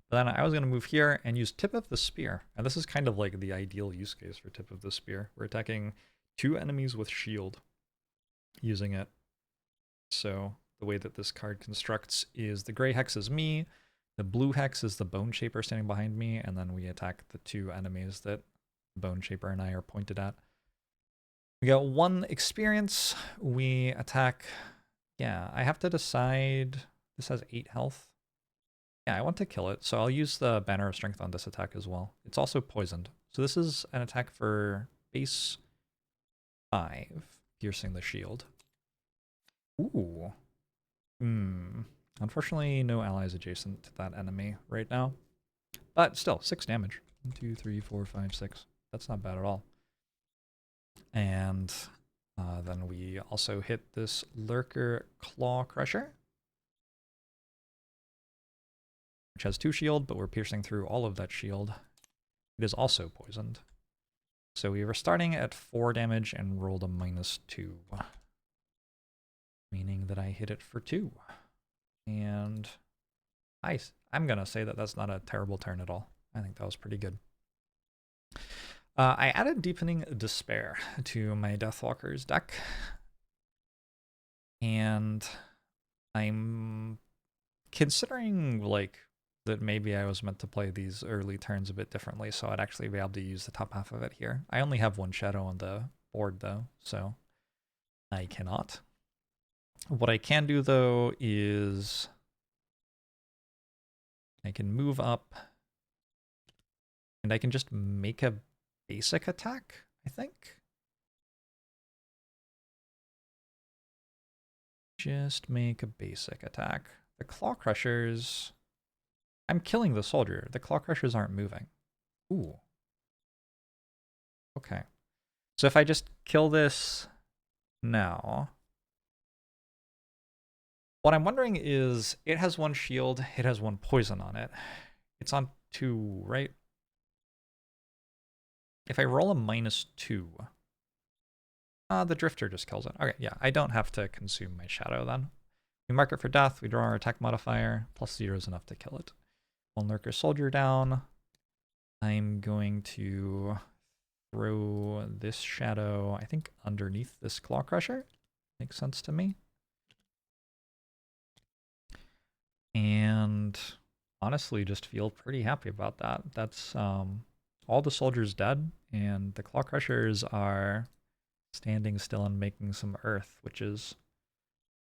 Speaker 1: But then I was going to move here and use Tip of the Spear. And this is kind of like the ideal use case for Tip of the Spear. We're attacking 2 enemies with shield using it. So the way that this card constructs is the gray hex is me, the blue hex is the Bone Shaper standing behind me, and then we attack the 2 enemies that Bone Shaper and I are pointed at. We got 1 experience. We attack. Yeah, I have to decide. This has 8 health. Yeah, I want to kill it, so I'll use the Banner of Strength on this attack as well. It's also poisoned. So this is an attack for base 5, piercing the shield. Ooh. Unfortunately, no allies adjacent to that enemy right now. But still, 6 damage. 1, 2, 3, 4, 5, 6. That's not bad at all. And then we also hit this Lurker Claw Crusher, which has 2 shield, but we're piercing through all of that shield. It is also poisoned. So we were starting at 4 damage and rolled a -2. Meaning that I hit it for 2. And I'm going to say that that's not a terrible turn at all. I think that was pretty good. I added Deepening Despair to my Deathwalker's deck. And I'm considering like that maybe I was meant to play these early turns a bit differently, so I'd actually be able to use the top half of it here. I only have 1 shadow on the board though, so I cannot. What I can do though is I can move up and I can just make a basic attack, I think. Just make a basic attack. The Claw Crushers, I'm killing the soldier. The Claw Crushers aren't moving. Ooh. Okay. So if I just kill this now, what I'm wondering is, it has 1 shield, it has 1 poison on it. It's on 2, right? If I roll a -2, the Drifter just kills it. Okay, yeah, I don't have to consume my shadow then. We mark it for death, we draw our attack modifier, +0 is enough to kill it. 1 Lurker Soldier down. I'm going to throw this shadow, I think, underneath this Claw Crusher. Makes sense to me. And honestly, just feel pretty happy about that. That's all the soldiers dead, and the claw crushers are standing still and making some earth, which is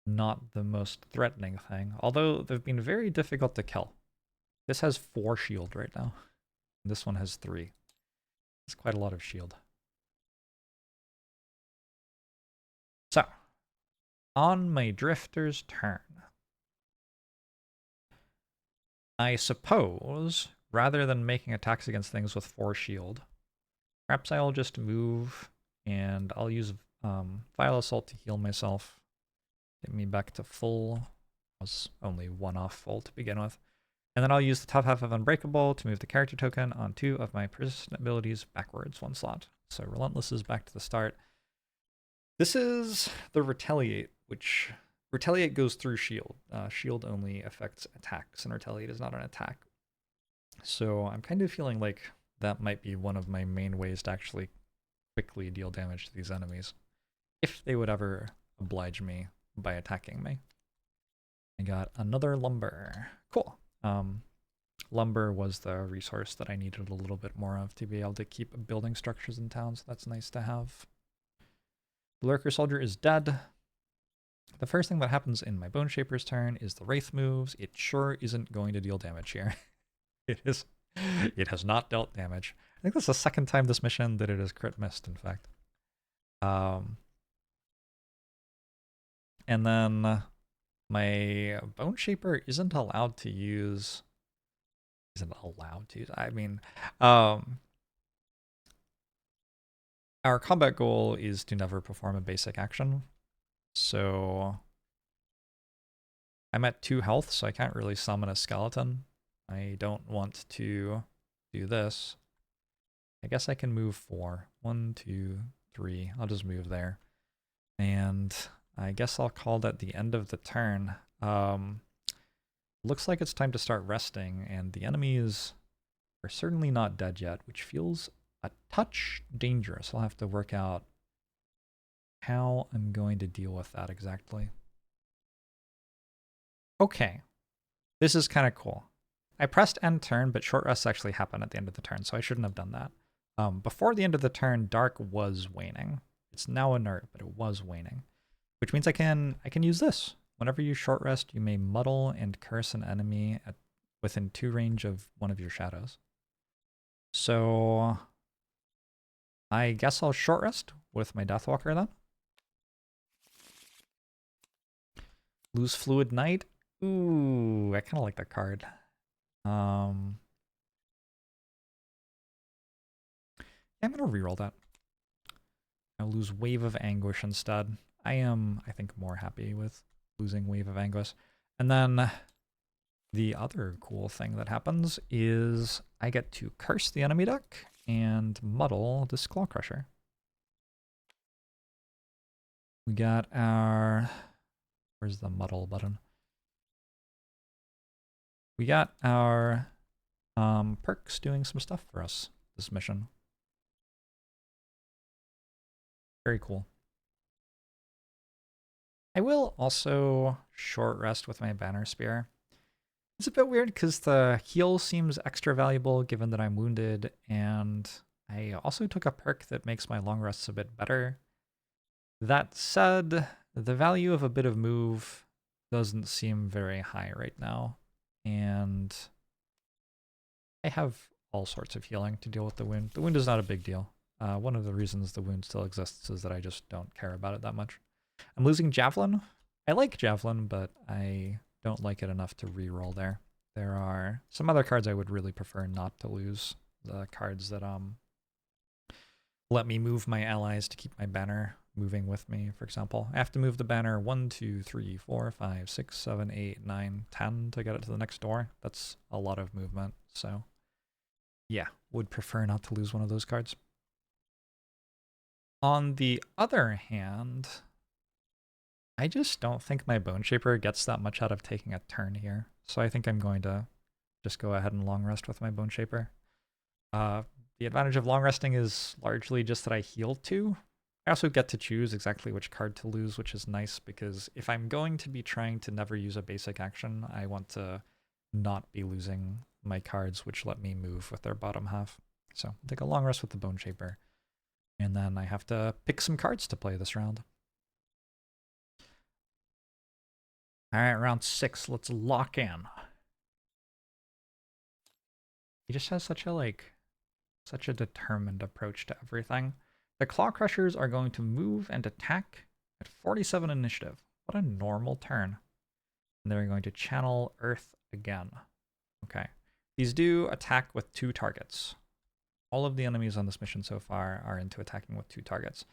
Speaker 1: not the most threatening thing. Although they've been very difficult to kill. This has 4 shield right now. This one has 3. It's quite a lot of shield. So, on my drifter's turn, I suppose, rather than making attacks against things with 4 shield, perhaps I'll just move and I'll use Vile Assault to heal myself. Get me back to full. I was only 1 off full to begin with. And then I'll use the top half of Unbreakable to move the character token on 2 of my persistent abilities backwards 1 slot. So Relentless is back to the start. This is the Retaliate, which Retaliate goes through shield. Shield only affects attacks, and Retaliate is not an attack. So I'm kind of feeling like that might be one of my main ways to actually quickly deal damage to these enemies, if they would ever oblige me by attacking me. I got another lumber. Cool. Lumber was the resource that I needed a little bit more of to be able to keep building structures in town, so that's nice to have. The Lurker Soldier is dead. The first thing that happens in my Bone Shaper's turn is the Wraith moves. It sure isn't going to deal damage here. It has not dealt damage. I think that's the second time this mission that it has crit missed, in fact. And then my Bone Shaper isn't allowed to use... I mean, our combat goal is to never perform a basic action. So I'm at 2 health, so I can't really summon a skeleton. I don't want to do this. I guess I can move 4. 1, 2, 3. I'll just move there. And I guess I'll call that the end of the turn. Looks like it's time to start resting, and the enemies are certainly not dead yet, which feels a touch dangerous. I'll have to work out how I'm going to deal with that exactly. Okay, this is kind of cool. I pressed end turn, but short rests actually happen at the end of the turn, so I shouldn't have done that. Before the end of the turn, Dark was waning. It's now inert, but it was waning, which means I can use this. Whenever you short rest, you may muddle and curse an enemy within 2 range of one of your shadows. So I guess I'll short rest with my Deathwalker then. Lose Fluid Knight. Ooh, I kind of like that card. Yeah, I'm going to reroll that. I'll lose Wave of Anguish instead. I am, I think, more happy with losing Wave of Anguish. And then the other cool thing that happens is I get to curse the enemy deck and muddle this Claw Crusher. We got our... Where's the muddle button? We got our perks doing some stuff for us this mission. Very cool. I will also short rest with my Banner Spear. It's a bit weird because the heal seems extra valuable given that I'm wounded, and I also took a perk that makes my long rests a bit better. That said, the value of a bit of move doesn't seem very high right now, and I have all sorts of healing to deal with the wound. The wound is not a big deal. One of the reasons the wound still exists is that I just don't care about it that much. I'm losing Javelin. I like Javelin, but I don't like it enough to reroll there. There are some other cards I would really prefer not to lose. The cards that let me move my allies to keep my banner moving with me, for example. I have to move the banner 1, 2, 3, 4, 5, 6, 7, 8, 9, 10 to get it to the next door. That's a lot of movement, so yeah, would prefer not to lose one of those cards. On the other hand, I just don't think my Bone Shaper gets that much out of taking a turn here. So I think I'm going to just go ahead and long rest with my Bone Shaper. The advantage of long resting is largely just that I heal 2. I also get to choose exactly which card to lose, which is nice because if I'm going to be trying to never use a basic action, I want to not be losing my cards which let me move with their bottom half. So take a long rest with the Bone Shaper. And then I have to pick some cards to play this round. All right, round 6. Let's lock in. He just has such a determined approach to everything. The Claw Crushers are going to move and attack at 47 initiative. What a normal turn. And they're going to channel Earth again. Okay. These do attack with 2 targets. All of the enemies on this mission so far are into attacking with 2 targets.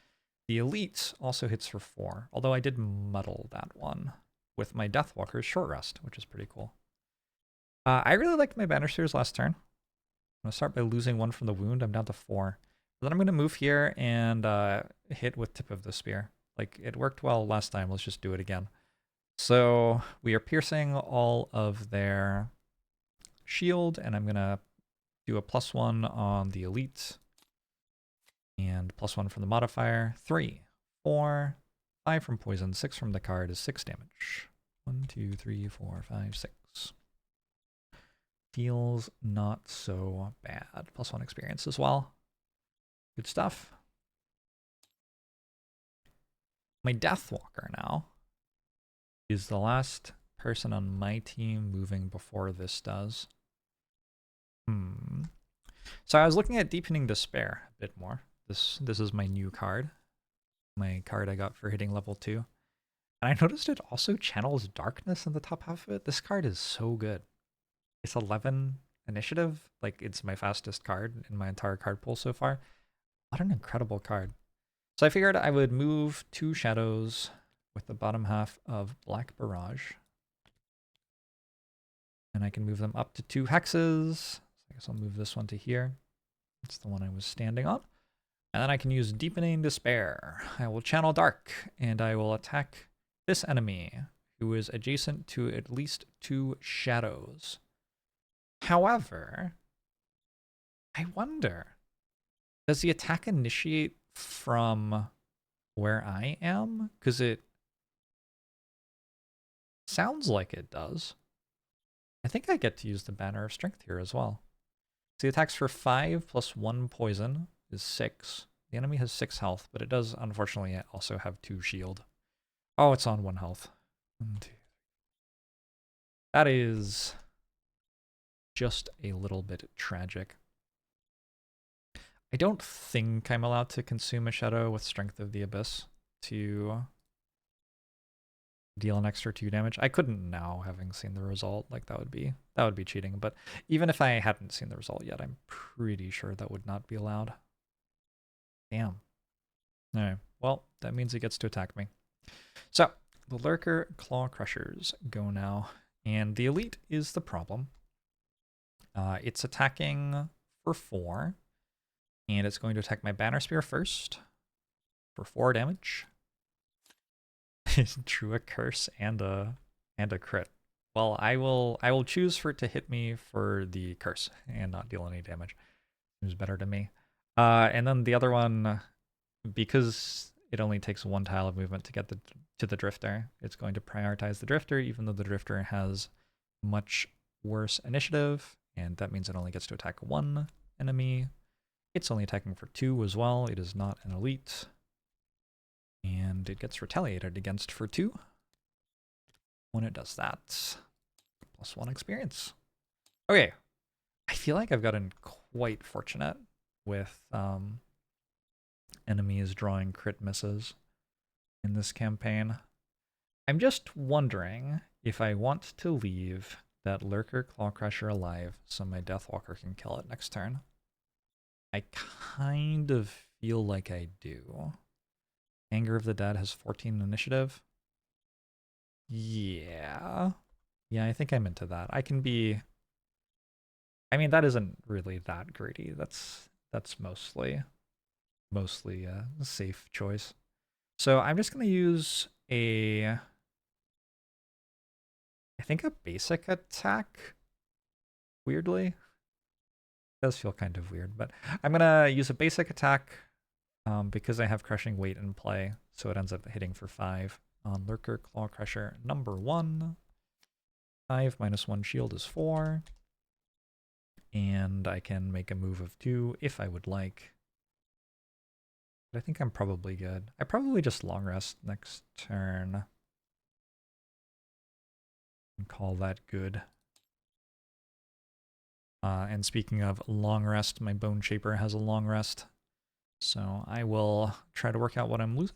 Speaker 1: The Elite also hits for 4, although I did muddle that one with my Deathwalker's Short Rest, which is pretty cool. I really liked my Banisters last turn. I'm going to start by losing 1 from the wound. I'm down to 4. Then I'm going to move here and hit with Tip of the Spear. Like, it worked well last time. Let's just do it again. So we are piercing all of their shield, and I'm going to do a +1 on the Elite. And +1 from the modifier. 3, 4, 5 from poison, 6 from the card is 6 damage. 1, 2, 3, 4, 5, 6. Feels not so bad. +1 experience as well. Good stuff. My Deathwalker now is the last person on my team moving before this does. So I was looking at Deepening Despair a bit more. This is my new card. My card I got for hitting level 2. And I noticed it also channels Darkness in the top half of it. This card is so good. It's 11 initiative. Like, it's my fastest card in my entire card pool so far. What an incredible card. So I figured I would move 2 shadows with the bottom half of Black Barrage. And I can move them up to 2 hexes. So I guess I'll move this one to here. That's the one I was standing on. And then I can use Deepening Despair. I will channel Dark, and I will attack this enemy, who is adjacent to at least 2 shadows. However, I wonder, does the attack initiate from where I am? Because it sounds like it does. I think I get to use the Banner of Strength here as well. So the attacks for 5 plus 1 poison is 6. The enemy has 6 health, but it does unfortunately also have 2 shield. Oh, it's on 1 health. 1, 2. That is just a little bit tragic. I don't think I'm allowed to consume a shadow with Strength of the Abyss to deal an extra 2 damage. I couldn't now, having seen the result. Like, that would be cheating. But even if I hadn't seen the result yet, I'm pretty sure that would not be allowed. Damn. Alright, well, that means it gets to attack me. So, the Lurker Claw Crushers go now, and the Elite is the problem. It's attacking for 4, and it's going to attack my Banner Spear first for 4 damage. Drew a curse and a crit. Well, I will choose for it to hit me for the curse and not deal any damage. Seems better to me. And then the other one, because it only takes 1 tile of movement to get to the Drifter, it's going to prioritize the Drifter, even though the Drifter has much worse initiative, and that means it only gets to attack 1 enemy. It's only attacking for 2 as well. It is not an Elite. And it gets retaliated against for 2 when it does that. +1 experience. Okay. I feel like I've gotten quite fortunate with enemies drawing crit misses in this campaign. I'm just wondering if I want to leave that Lurker Claw Crusher alive so my Deathwalker can kill it next turn. I kind of feel like I do. Anger of the Dead has 14 initiative. Yeah. Yeah, I think I'm into that. I can be... I mean, that isn't really that greedy. That's mostly a safe choice. So I'm just going to use I think a basic attack, weirdly. It does feel kind of weird, but I'm going to use a basic attack because I have Crushing Weight in play, so it ends up hitting for 5 on Lurker Claw Crusher number 1. 5 minus 1 shield is 4. and I can make a move of 2 if I would like. But I think I'm probably good. I probably just long rest next turn and call that good. And speaking of long rest, my Bone Shaper has a long rest. So I will try to work out what I'm losing.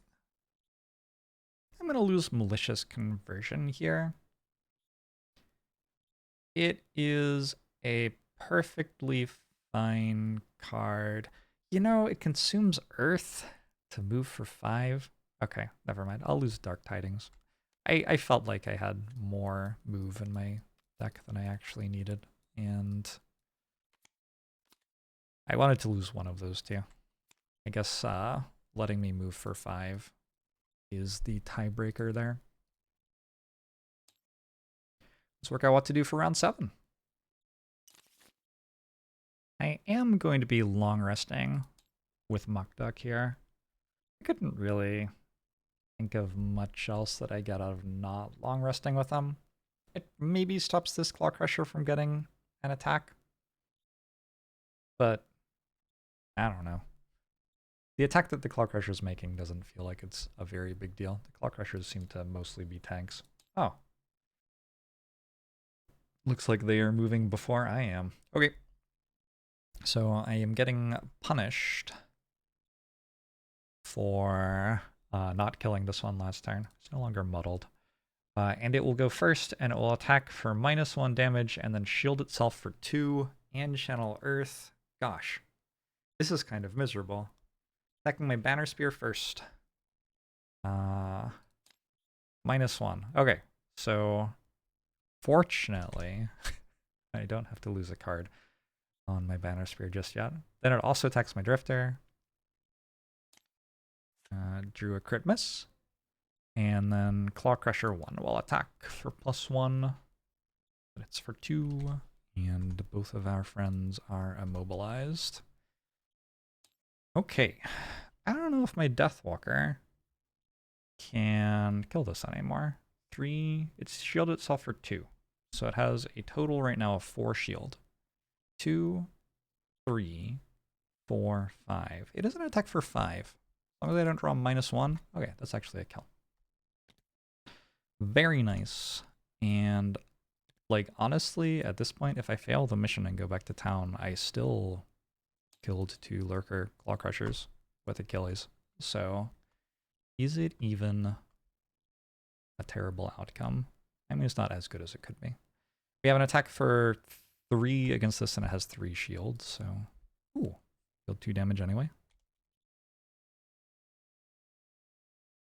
Speaker 1: I'm going to lose Malicious Conversion here. It is a perfectly fine card. You know, it consumes Earth to move for 5. Okay, never mind. I'll lose Dark Tidings. I felt like I had more move in my deck than I actually needed, and I wanted to lose one of those two. I guess letting me move for 5 is the tiebreaker there. Let's work out what to do for round 7. I am going to be long resting with Muck Duck here. I couldn't really think of much else that I get out of not long resting with them. It maybe stops this Claw Crusher from getting an attack, but I don't know. The attack that the Claw Crusher is making doesn't feel like it's a very big deal. The Claw Crushers seem to mostly be tanks. Oh. Looks like they are moving before I am. Okay. So I am getting punished for not killing this one last turn. It's no longer muddled. And it will go first, and it will attack for -1 damage, and then shield itself for 2, and channel Earth. Gosh. This is kind of miserable. Attacking my Banner Spear first. -1. Okay, so fortunately, I don't have to lose a card on my Banner Spear just yet. Then it also attacks my Drifter. Drew a crit miss. And then Claw Crusher 1 will attack for +1. But it's for 2. And both of our friends are immobilized. Okay. I don't know if my Deathwalker can kill this anymore. 3. It's shielded itself for 2. So it has a total right now of 4 shield. 2, 3, 4, 5. It doesn't attack for 5. As long as I don't draw -1. Okay, that's actually a kill. Very nice. And, like, honestly, at this point, if I fail the mission and go back to town, I still killed 2 Lurker Claw Crushers with Achilles. So, is it even a terrible outcome? I mean, it's not as good as it could be. We have an attack for 3 against this, and it has 3 shields, so... Ooh, deal 2 damage anyway.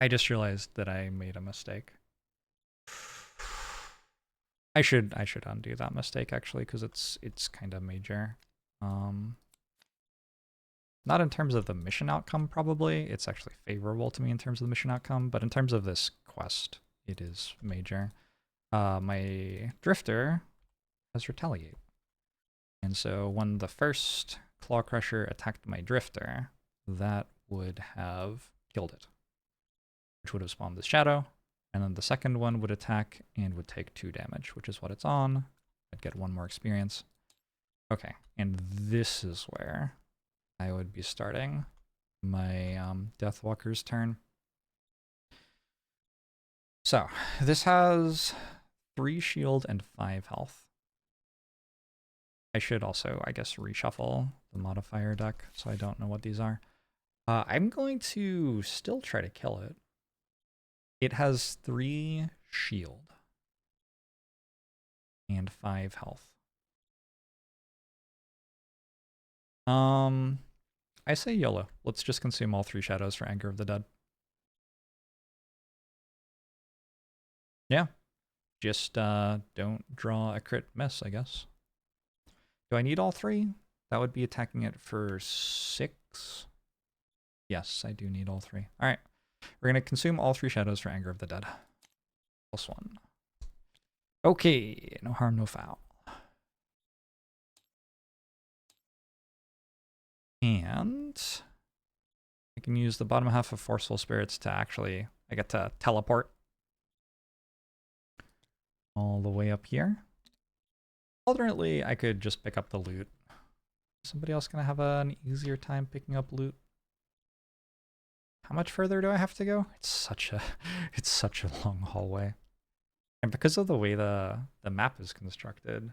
Speaker 1: I just realized that I made a mistake. I should undo that mistake, actually, because it's kind of major. Not in terms of the mission outcome, probably. It's actually favorable to me in terms of the mission outcome, but in terms of this quest, it is major. My Drifter has Retaliate. And so when the first Claw Crusher attacked my Drifter, that would have killed it, which would have spawned this Shadow. And then the second one would attack and would take 2 damage, which is what it's on. I'd get 1 more experience. Okay, and this is where I would be starting my Deathwalker's turn. So, this has 3 shield and 5 health. I should also, I guess, reshuffle the modifier deck, so I don't know what these are. I'm going to still try to kill it. It has 3 shield and 5 health. I say YOLO. Let's just consume all 3 shadows for Anger of the Dead. Yeah. Just don't draw a crit miss, I guess. Do I need all 3? That would be attacking it for 6. Yes, I do need all 3. All right. We're going to consume all 3 shadows for Anger of the Dead. +1. Okay, no harm, no foul. And I can use the bottom half of Forceful Spirits to actually, I get to teleport all the way up here. Alternately, I could just pick up the loot. Somebody else gonna have an easier time picking up loot? How much further do I have to go? It's such a it's such a long hallway. And because of the way the map is constructed,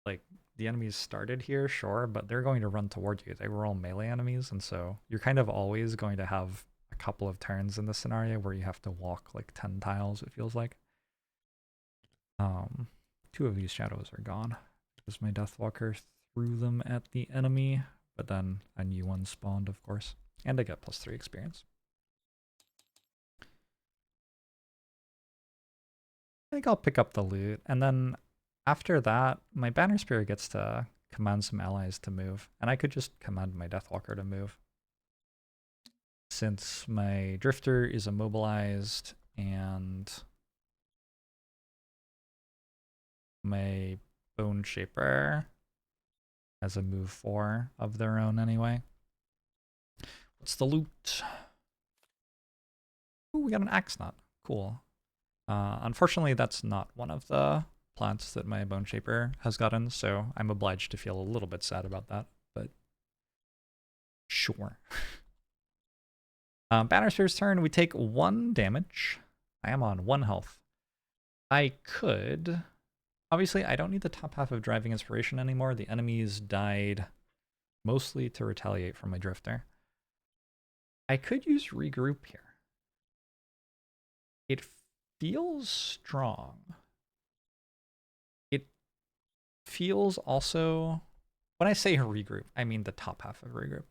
Speaker 1: like the enemies started here, sure, but they're going to run toward you. They were all melee enemies, and so you're kind of always going to have a couple of turns in this scenario where you have to walk like 10 tiles, it feels like. 2 of these shadows are gone because my Deathwalker threw them at the enemy, but then a new one spawned, of course, and I got +3 experience. I think I'll pick up the loot, and then after that, my Banner Spear gets to command some allies to move, and I could just command my Deathwalker to move. Since my Drifter is immobilized and my Bone Shaper has a move 4 of their own anyway. What's the loot? Ooh, we got an Axe Nut. Cool. Unfortunately, that's not one of the plants that my Bone Shaper has gotten, so I'm obliged to feel a little bit sad about that, but sure. Banner Spear's turn, we take 1 damage. I am on 1 health. I could... Obviously, I don't need the top half of Driving Inspiration anymore. The enemies died mostly to retaliate from my Drifter. I could use Regroup here. It feels strong. It feels also... When I say Regroup, I mean the top half of Regroup.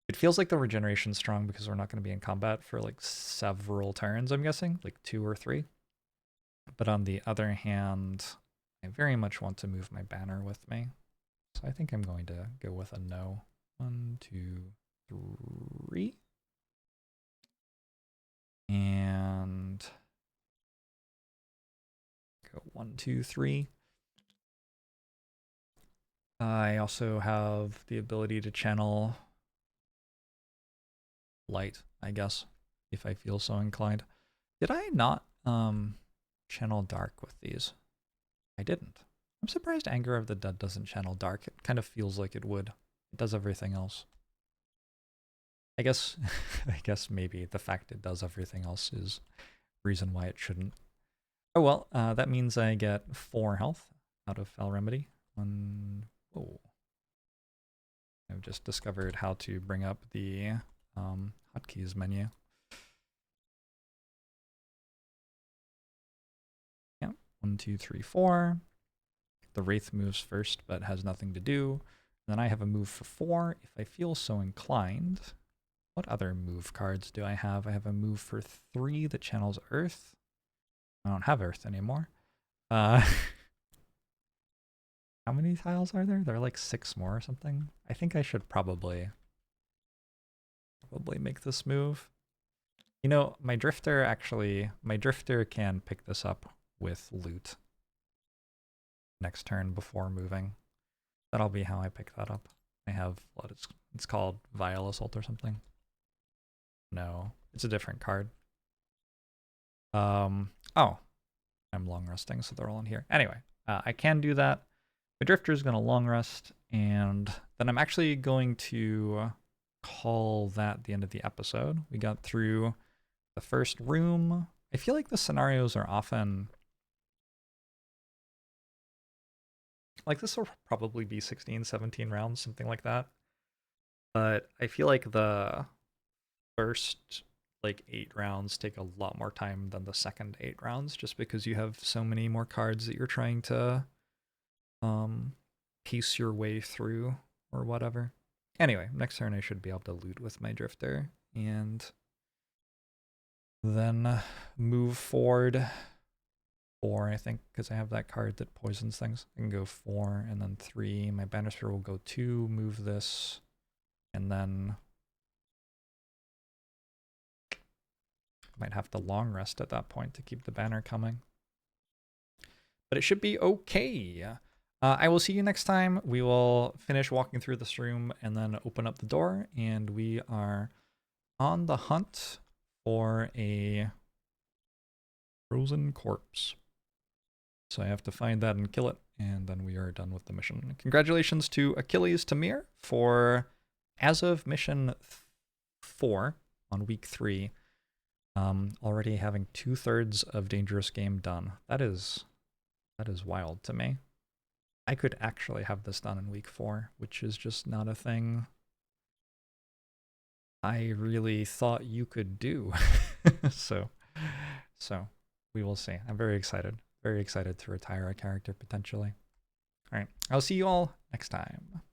Speaker 1: It feels like the regeneration's strong because we're not going to be in combat for like several turns, I'm guessing, like 2 or 3. But on the other hand, I very much want to move my banner with me. So I think I'm going to go with a no. 1, 2, 3. And go 1, 2, 3. I also have the ability to channel light, I guess, if I feel so inclined. Did I not channel dark with these? I didn't. I'm surprised Anger of the Dead doesn't channel dark. It kind of feels like it would. It does everything else. I guess I guess maybe the fact it does everything else is reason why it shouldn't. Oh well, that means I get 4 health out of Foul Remedy. Whoa. I've just discovered how to bring up the hotkeys menu. Yeah, 1, 2, 3, 4. The Wraith moves first, but has nothing to do. And then I have a move for 4 if I feel so inclined. What other move cards do I have? I have a move for 3 that channels Earth. I don't have Earth anymore. How many tiles are there? There are like 6 more or something. I think I should probably make this move. You know, my Drifter can pick this up with loot next turn before moving. That'll be how I pick that up. I have what it's called Vile Assault or something. No, it's a different card. Oh, I'm long resting, so they're all in here. Anyway, I can do that. The Drifter is going to long rest, and then I'm actually going to call that the end of the episode. We got through the first room. I feel like the scenarios are often... Like, this will probably be 16, 17 rounds, something like that. But I feel like the first, like, 8 rounds take a lot more time than the second 8 rounds, just because you have so many more cards that you're trying to piece your way through or whatever. Anyway, next turn I should be able to loot with my Drifter and then move forward 4, I think, because I have that card that poisons things. I can go 4 and then 3. My Banner Spear will go 2, move this, and then might have to long rest at that point to keep the banner coming. But it should be okay. I will see you next time. We will finish walking through this room and then open up the door, and we are on the hunt for a frozen corpse. So I have to find that and kill it, and then we are done with the mission. Congratulations to Achilles Tamir for, as of mission 4 on week 3, already having 2/3 of Dangerous Game done. That is wild to me. I could actually have this done in week 4, which is just not a thing I really thought you could do. so we will see. I'm very excited. Very excited to retire a character potentially. All right, I'll see you all next time.